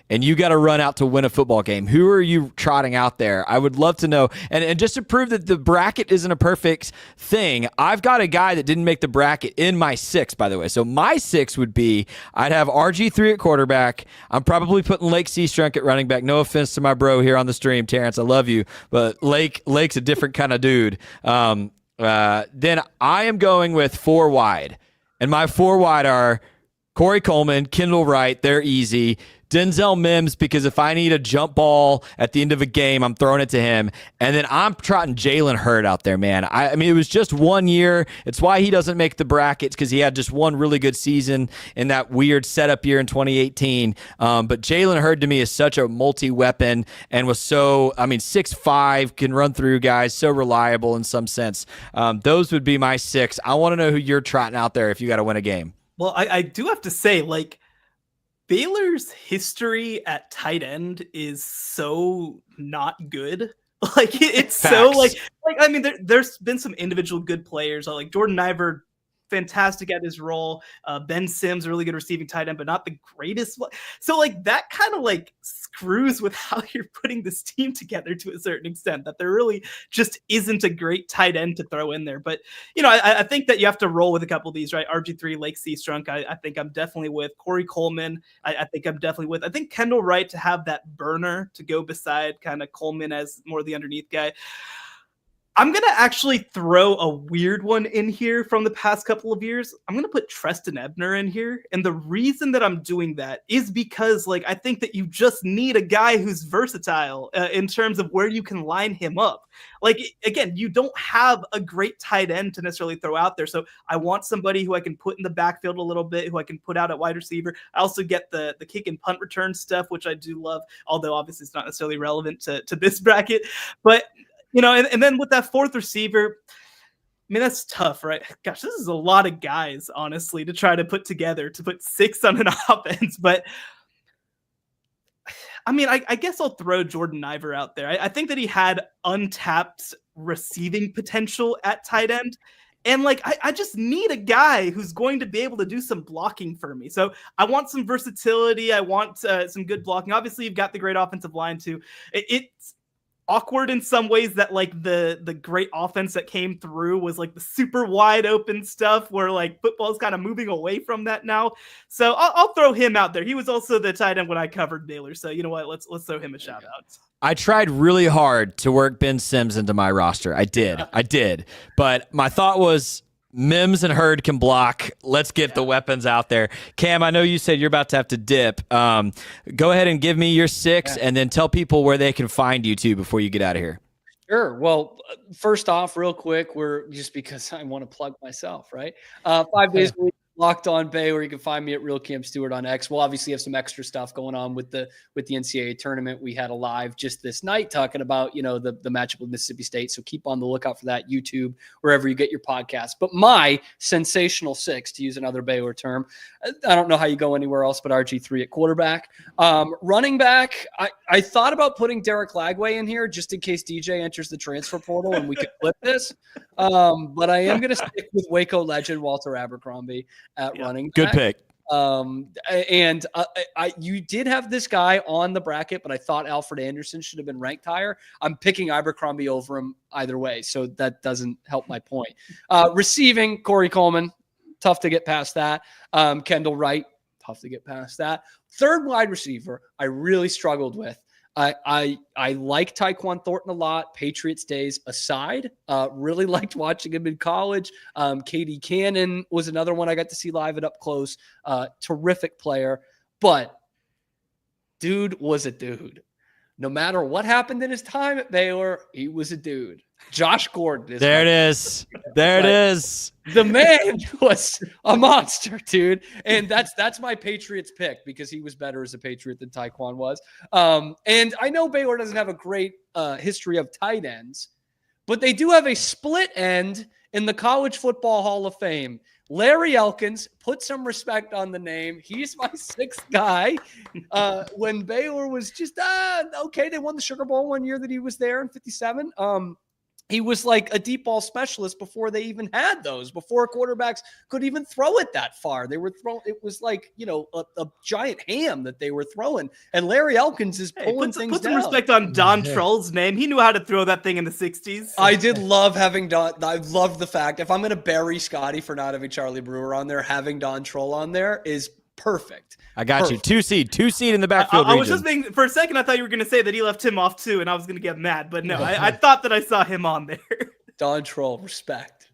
and you got to run out to win a football game. Who are you trotting out there? I would love to know. And just to prove that the bracket isn't a perfect thing, I've got a guy that didn't make the bracket in my 6, by the way. So my 6 would be, I'd have RG3 at quarterback. I'm probably putting Lake Seastrunk at running back. No offense to my bro here on the stream, Terrence. I love you. But Lake's a different kind of dude. Then I am going with 4 wide. And my 4 wide are Corey Coleman, Kendall Wright. They're easy. Denzel Mims, because if I need a jump ball at the end of a game, I'm throwing it to him. And then I'm trotting Jalen Hurd out there, man. I mean, it was just 1 year. It's why he doesn't make the brackets, because he had just one really good season in that weird setup year in 2018. But Jalen Hurd to me is such a multi-weapon and was 6'5", can run through guys, so reliable in some sense. Those would be my 6. I want to know who you're trotting out there if you got to win a game. Well, I do have to say, like, Baylor's history at tight end is so not good. Like, it's Facts. So like I mean, there's been some individual good players. Like Jordan Iver fantastic at his role. Ben Sims, really good receiving tight end, but not the greatest one. So like that kind of like screws with how you're putting this team together to a certain extent, that there really just isn't a great tight end to throw in there. But, you know, I think that you have to roll with a couple of these, right? RG3, Lake Seastrunk, I think I'm definitely with. Corey Coleman, I think I'm definitely with. I think Kendall Wright to have that burner to go beside kind of Coleman as more the underneath guy. I'm going to actually throw a weird one in here from the past couple of years. I'm going to put Treston Ebner in here. And the reason that I'm doing that is because, like, I think that you just need a guy who's versatile in terms of where you can line him up. Like, again, you don't have a great tight end to necessarily throw out there. So I want somebody who I can put in the backfield a little bit, who I can put out at wide receiver. I also get the kick and punt return stuff, which I do love, although obviously it's not necessarily relevant to this bracket. But you know, and then with that fourth receiver, I mean, that's tough, right? Gosh, this is a lot of guys, honestly, to try to put together, to put 6 on an offense. But, I mean, I guess I'll throw Jordan Iver out there. I think that he had untapped receiving potential at tight end. And, like, I just need a guy who's going to be able to do some blocking for me. So I want some versatility. I want some good blocking. Obviously, you've got the great offensive line, too. It's awkward in some ways that like the great offense that came through was like the super wide open stuff where like football's kind of moving away from that now. So I'll throw him out there. He was also the tight end when I covered Baylor. So you know what? Let's throw him a shout out. I tried really hard to work Ben Sims into my roster. I did. But my thought was Mims and Hurd can block. Let's get the weapons out there. Cam, I know you said you're about to have to dip. Go ahead and give me your 6 and then tell people where they can find you too before you get out of here. Sure. Well, first off, real quick, we're just because I want to plug myself, right? 5 days a week, Locked On Baylor. You can find me at Real Cam Stuart on X. We'll obviously have some extra stuff going on with the NCAA tournament. We had a live just this night talking about, you know, the matchup with Mississippi State. So keep on the lookout for that, YouTube, wherever you get your podcasts. But my sensational 6, to use another Baylor term, I don't know how you go anywhere else but RG3 at quarterback. Running back, I thought about putting Derek Lagway in here just in case DJ enters the transfer portal and we could flip this. But I am going to stick with Waco legend Walter Abercrombie at running back. Good pick. And you did have this guy on the bracket, but I thought Alfred Anderson should have been ranked higher. I'm picking Abercrombie over him either way, so that doesn't help my point. Receiving, Corey Coleman, tough to get past that. Kendall Wright, tough to get past that. Third wide receiver, I really struggled with. I like Tyquan Thornton a lot, Patriots days aside. Really liked watching him in college. Katie Cannon was another one I got to see live and up close. Terrific player. But dude was a dude. No matter what happened in his time at Baylor, he was a dude. Josh Gordon. There it is. The man was a monster, dude. And that's my Patriots pick because he was better as a Patriot than Tyquan was. And I know Baylor doesn't have a great history of tight ends, but they do have a split end in the College Football Hall of Fame. Larry Elkins, put some respect on the name. He's my 6th guy. When Baylor was just, okay, they won the Sugar Bowl one year that he was there in 57. He was like a deep ball specialist before they even had those, before quarterbacks could even throw it that far. They were throwing, it was like, you know, a giant ham that they were throwing. And Larry Elkins is pulling things put some down. respect on Don Troll's name. He knew how to throw that thing in the 60s. I did love having Don. I love the fact, if I'm going to bury Scotty for not having Charlie Brewer on there, having Don Troll on there is perfect. I got you. 2 seed in the backfield I was region. just thinking, for a second, I thought you were going to say that he left him off too, and I was going to get mad. But no, I thought that I saw him on there. Don Troll, respect.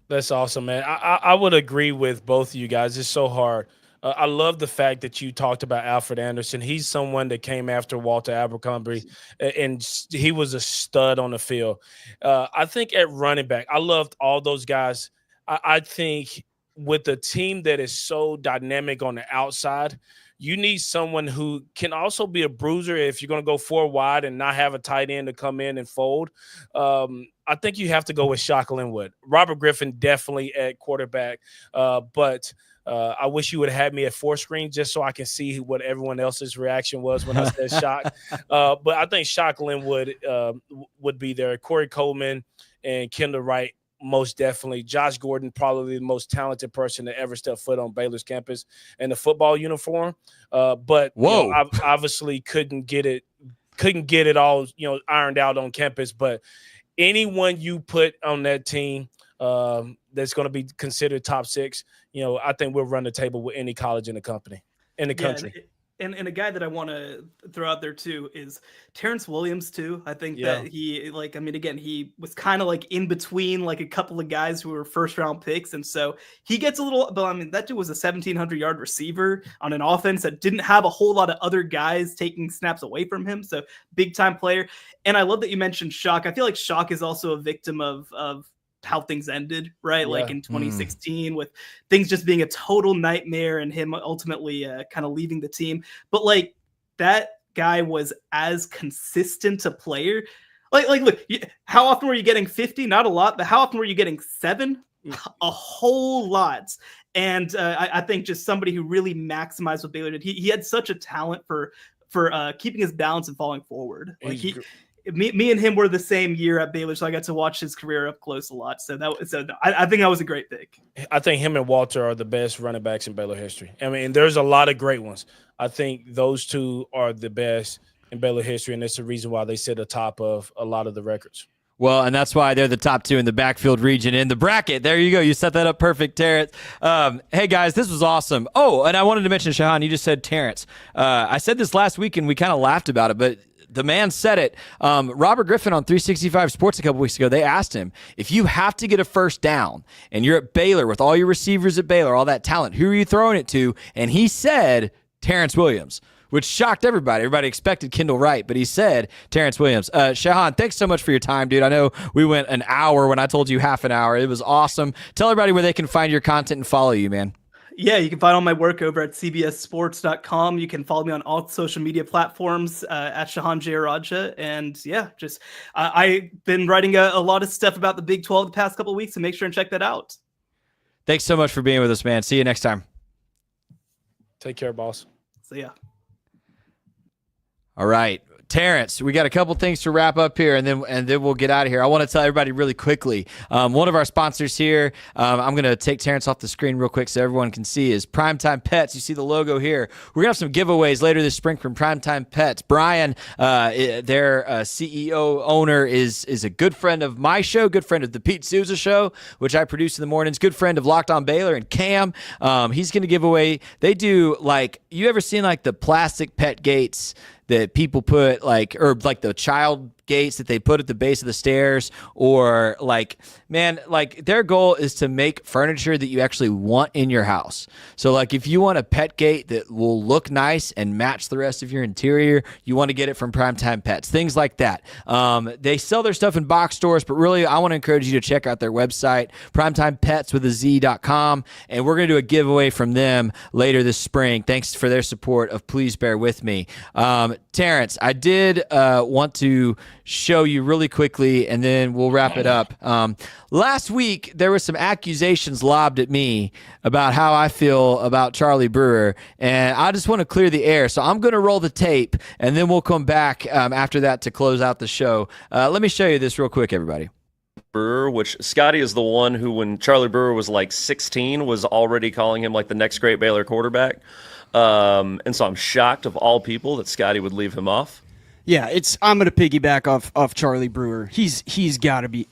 That's awesome, man. I would agree with both of you guys. It's so hard. I love the fact that you talked about Alfred Anderson. He's someone that came after Walter Abercrombie, and he was a stud on the field. I think at running back, I loved all those guys. I think with a team that is so dynamic on the outside, you need someone who can also be a bruiser if you're going to go 4 wide and not have a tight end to come in and fold. I think you have to go with Shock Linwood. Robert Griffin definitely at quarterback, but I wish you would have had me at 4 screen just so I can see what everyone else's reaction was when I said Shock. But I think Shock Linwood would be there. Corey Coleman and Kendall Wright most definitely. Josh Gordon, probably the most talented person to ever step foot on Baylor's campus in the football uniform. But obviously couldn't get it all, ironed out on campus. But anyone you put on that team that's going to be considered top 6, I think we'll run the table with any college in the country. And a guy that I want to throw out there too is Terrence Williams too. I think that he was kind of like in between like a couple of guys who were first round picks. And so he gets a little, but I mean, that dude was a 1,700 yard receiver on an offense that didn't have a whole lot of other guys taking snaps away from him. So big time player. And I love that you mentioned Shock. I feel like Shock is also a victim of how things ended, right? Like in 2016 with things just being a total nightmare and him ultimately kind of leaving the team. But like that guy was as consistent a player. Like look, how often were you getting 50? Not a lot, but how often were you getting 7? A whole lot. And I think just somebody who really maximized what Baylor did. He had such a talent for keeping his balance and falling forward. Like me and him were the same year at Baylor, so I got to watch his career up close a lot. So I think that was a great pick. I think him and Walter are the best running backs in Baylor history. I mean, there's a lot of great ones. I think those two are the best in Baylor history, and that's the reason why they sit atop of a lot of the records. Well, and that's why they're the top 2 in the backfield region in the bracket. There you go. You set that up perfect, Terrence. Hey, guys, this was awesome. Oh, and I wanted to mention, Shehan, you just said Terrence. I said this last week, and we kind of laughed about it, but the man said it. Robert Griffin on 365 Sports a couple weeks ago, they asked him, if you have to get a first down and you're at Baylor with all your receivers at Baylor, all that talent, who are you throwing it to? And he said Terrence Williams, which shocked everybody. Everybody expected Kendall Wright, but he said Terrence Williams. Shehan, thanks so much for your time, dude. I know we went an hour when I told you half an hour. It was awesome. Tell everybody where they can find your content and follow you, man. Yeah, you can find all my work over at cbssports.com. You can follow me on all social media platforms at Shehan Jeyarajah. And yeah, just I've been writing a lot of stuff about the Big 12 the past couple of weeks, so make sure and check that out. Thanks so much for being with us, man. See you next time. Take care, boss. See ya. All right. Terrence, we got a couple things to wrap up here, and then we'll get out of here. I want to tell everybody really quickly, one of our sponsors here, I'm going to take Terrence off the screen real quick so everyone can see, is Primetime Pets. You see the logo here. We're going to have some giveaways later this spring from Primetime Pets. Brian, their CEO, owner, is a good friend of my show, good friend of the Pete Souza Show, which I produce in the mornings, good friend of Locked On Baylor and Cam. He's going to give away, they do, like, you ever seen like the plastic pet gates that people put or the child gates that they put at the base of the stairs, or their goal is to make furniture that you actually want in your house. So like if you want a pet gate that will look nice and match the rest of your interior, you want to get it from Primetime Pets, things like that. They sell their stuff in box stores, but really I want to encourage you to check out their website, primetimepets.com, and we're going to do a giveaway from them later this spring. Thanks for their support of Please Bear With Me. Terrence, I did want to show you really quickly, and then we'll wrap it up. Last week, there were some accusations lobbed at me about how I feel about Charlie Brewer, and I just want to clear the air. So I'm going to roll the tape, and then we'll come back after that to close out the show. Let me show you this real quick, everybody. Brewer, which Scotty is the one who, when Charlie Brewer was like 16, was already calling him like the next great Baylor quarterback. And so I'm shocked of all people that Scotty would leave him off. Yeah, I'm going to piggyback off Charlie Brewer. He's got to be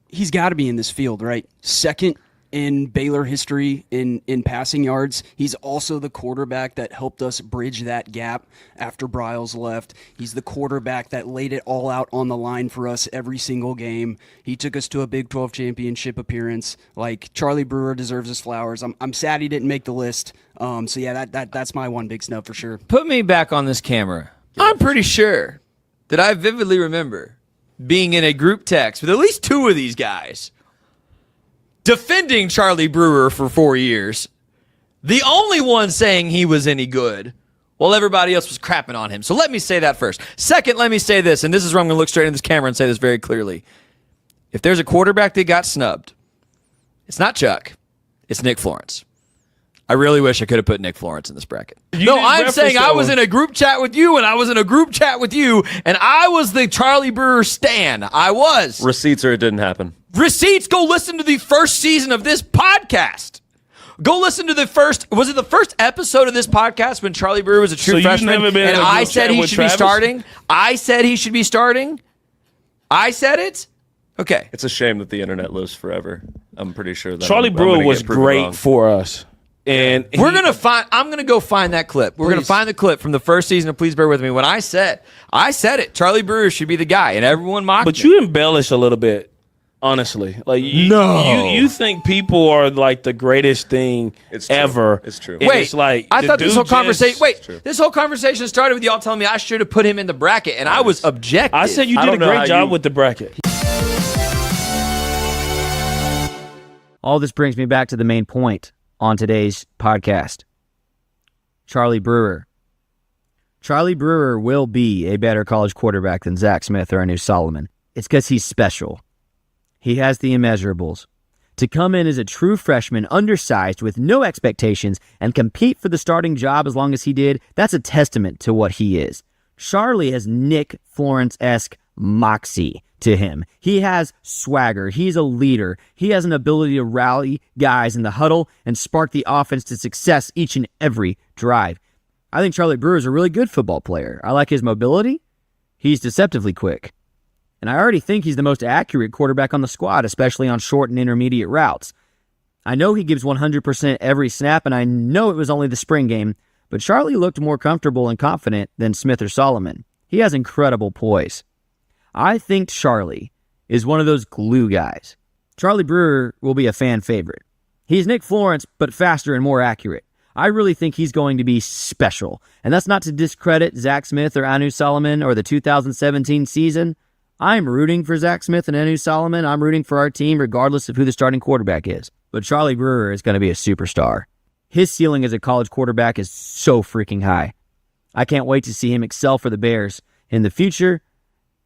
he's got to be in this field, right? Second in Baylor history in passing yards. He's also the quarterback that helped us bridge that gap after Bryles left. He's the quarterback that laid it all out on the line for us every single game. He took us to a Big 12 championship appearance. Like, Charlie Brewer deserves his flowers. I'm sad he didn't make the list. So yeah, that's my one big snub for sure. Put me back on this camera. I'm pretty sure that I vividly remember being in a group text with at least 2 of these guys defending Charlie Brewer for 4 years. The only one saying he was any good, while everybody else was crapping on him. So let me say that first. Second, let me say this, and this is where I'm going to look straight in this camera and say this very clearly. If there's a quarterback that got snubbed, it's not Chuck, it's Nick Florence. I really wish I could have put Nick Florence in this bracket. You No, didn't I'm reference saying I that was one. in a group chat with you, and I was in a group chat with you, and I was the Charlie Brewer stan. I was. Receipts or it didn't happen. Receipts, go listen to the first season of this podcast. Go listen to the first episode of this podcast when Charlie Brewer was a true So you've freshman, never been in and a I group said chat he with should Travis? be starting? I said he should be starting? I said it? Okay. It's a shame that the internet lives forever. I'm pretty sure that Charlie I'm Brewer gonna was get proven great wrong. for us. And I'm gonna go find that clip. We're gonna find the clip from the first season of Please Bear With Me when I said it. Charlie Brewer should be the guy, and everyone mocked But me. you embellish a little bit, honestly. Like you think people are like the greatest thing It's true. ever. It's true. And Wait, it's like I the thought this dude whole conversation. just- Wait, True. this whole conversation started with y'all telling me I should have put him in the bracket, and I was objective. I said you I did a don't know great how job you- with the bracket. All this brings me back to the main point on today's podcast. Charlie Brewer. Charlie Brewer will be a better college quarterback than Zach Smith or Anu Solomon. It's because he's special. He has the immeasurables. To come in as a true freshman, undersized, with no expectations, and compete for the starting job as long as he did, that's a testament to what he is. Charlie has Nick Florence-esque moxie to him. He has swagger. He's a leader. He has an ability to rally guys in the huddle and spark the offense to success each and every drive. I think Charlie Brewer is a really good football player. I like his mobility. He's deceptively quick. And I already think he's the most accurate quarterback on the squad, especially on short and intermediate routes. I know he gives 100% every snap, and I know it was only the spring game, but Charlie looked more comfortable and confident than Smith or Solomon. He has incredible poise. I think Charlie is one of those glue guys. Charlie Brewer will be a fan favorite. He's Nick Florence, but faster and more accurate. I really think he's going to be special. And that's not to discredit Zach Smith or Anu Solomon or the 2017 season. I'm rooting for Zach Smith and Anu Solomon. I'm rooting for our team regardless of who the starting quarterback is. But Charlie Brewer is going to be a superstar. His ceiling as a college quarterback is so freaking high. I can't wait to see him excel for the Bears in the future.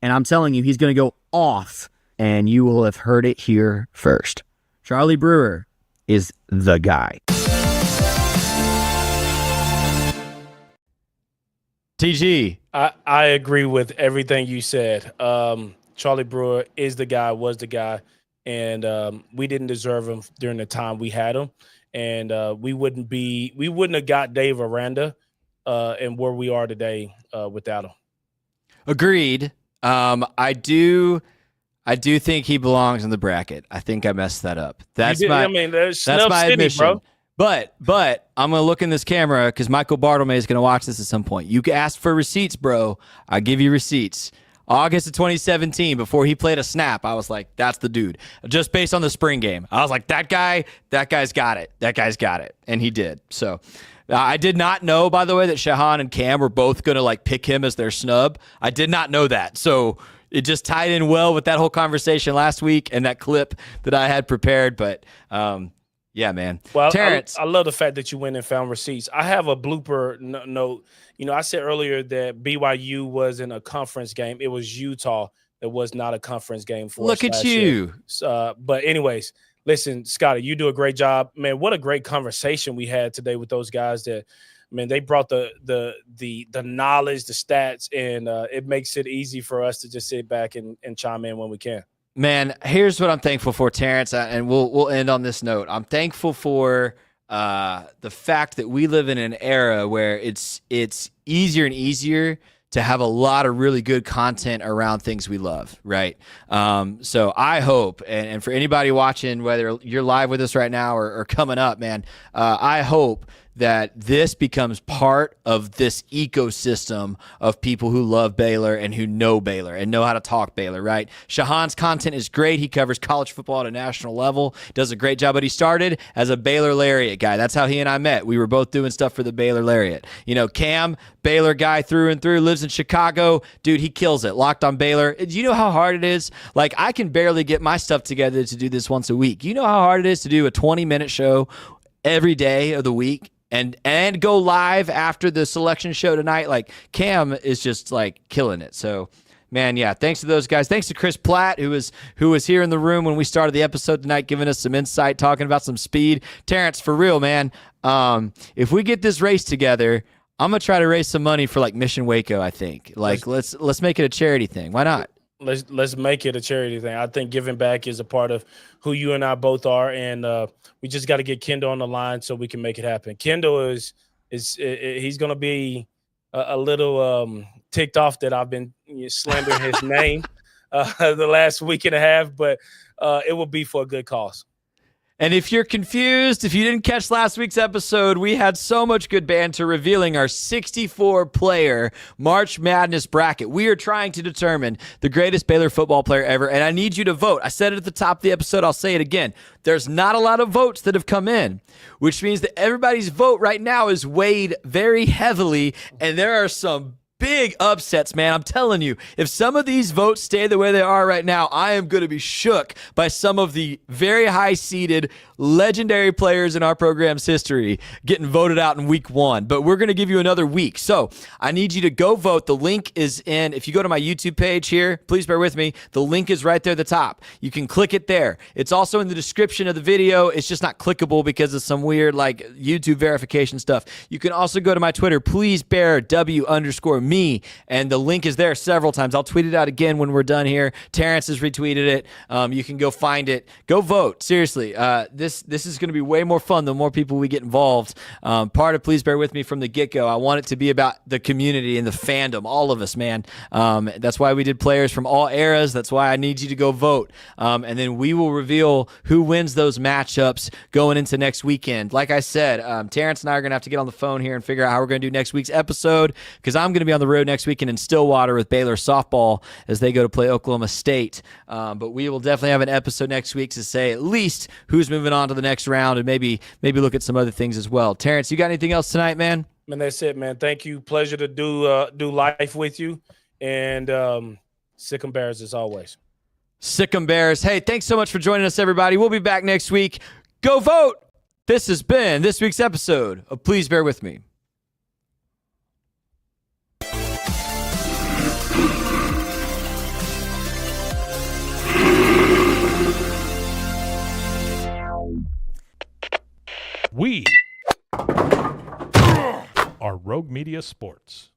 And I'm telling you, he's going to go off. And you will have heard it here first. Charlie Brewer is the guy. TG. I agree with everything you said. Charlie Brewer is the guy, was the guy, and we didn't deserve him during the time we had him, and we wouldn't have got Dave Aranda and where we are today without him. Agreed. I do think he belongs in the bracket. I think I messed that up. That's my City, admission. bro. But I'm gonna look in this camera because Michael Bartlemay is gonna watch this at some point. You asked for receipts, bro. I give you receipts. August of 2017, before he played a snap, I was like, that's the dude. Just based on the spring game, I was like, that guy's got it. That guy's got it, and he did. So. I did not know, by the way, that Shehan and Cam were both going to pick him as their snub. I did not know that. So it just tied in well with that whole conversation last week and that clip that I had prepared. But yeah, man. Well, Terrence. I love the fact that you went and found receipts. I have a blooper note. You know, I said earlier that BYU was in a conference game. It was Utah that was not a conference game for Look us at last you. year. But anyways, listen, Scotty, you do a great job, man. What a great conversation we had today with those guys. That, man, they brought the knowledge, the stats, and it makes it easy for us to just sit back and chime in when we can. Man, here's what I'm thankful for, Terrence, and we'll end on this note. I'm thankful for the fact that we live in an era where it's easier and easier to have a lot of really good content around things we love, right? So I hope, and for anybody watching, whether you're live with us right now or coming up, man, I hope that this becomes part of this ecosystem of people who love Baylor and who know Baylor and know how to talk Baylor, right? Shehan's content is great. He covers college football at a national level, does a great job, but he started as a Baylor Lariat guy. That's how he and I met. We were both doing stuff for the Baylor Lariat. You know, Cam, Baylor guy through and through, lives in Chicago. Dude, he kills it. Locked on Baylor. Do you know how hard it is? Like, I can barely get my stuff together to do this once a week. You know how hard it is to do a 20-minute show every day of the week? And go live after the selection show tonight. Like, Cam is just killing it. So, man, yeah, thanks to those guys. Thanks to Chris Platt, who was here in the room when we started the episode tonight, giving us some insight, talking about some speed. Terrence, for real, man, If we get this race together, I'm gonna try to raise some money for like Mission Waco. I think let's make it a charity thing. Why not? Let's make it a charity thing. I think giving back is a part of who you and I both are, and we just got to get Kendall on the line so we can make it happen. Kendall is he's gonna be a little ticked off that I've been slandering his name the last week and a half, but it will be for a good cause. And if you're confused, if you didn't catch last week's episode, we had so much good banter revealing our 64-player March Madness bracket. We are trying to determine the greatest Baylor football player ever, and I need you to vote. I said it at the top of the episode. I'll say it again. There's not a lot of votes that have come in, which means that everybody's vote right now is weighed very heavily, and there are some big upsets, man. I'm telling you, if some of these votes stay the way they are right now, I am going to be shook by some of the very high-seeded, legendary players in our program's history getting voted out in week 1. But we're going to give you another week. So I need you to go vote. The link is in, if you go to my YouTube page here, please bear with me. The link is right there at the top. You can click it there. It's also in the description of the video. It's just not clickable because of some weird like YouTube verification stuff. You can also go to my Twitter, please bear W_me, and the link is there several times. I'll tweet it out again when we're done here. Terrence has retweeted it. You can go find it. Go vote. Seriously, this is going to be way more fun the more people we get involved. Part of Please Bear With Me from the get-go. I want it to be about the community and the fandom, all of us, man. That's why we did players from all eras. That's why I need you to go vote. And then we will reveal who wins those matchups going into next weekend. Like I said, Terrence and I are going to have to get on the phone here and figure out how we're going to do next week's episode, because I'm going to be on the road next weekend in Stillwater with Baylor softball as they go to play Oklahoma State. But we will definitely have an episode next week to say at least who's moving on to the next round, and maybe look at some other things as well. Terrence, you got anything else tonight, man? Man, that's it, man. Thank you. Pleasure to do life with you, and sick and bears as always. Sick and bears. Hey, thanks so much for joining us, everybody. We'll be back next week. Go vote. This has been this week's episode of Please Bear With Me. We are Rogue Media Sports.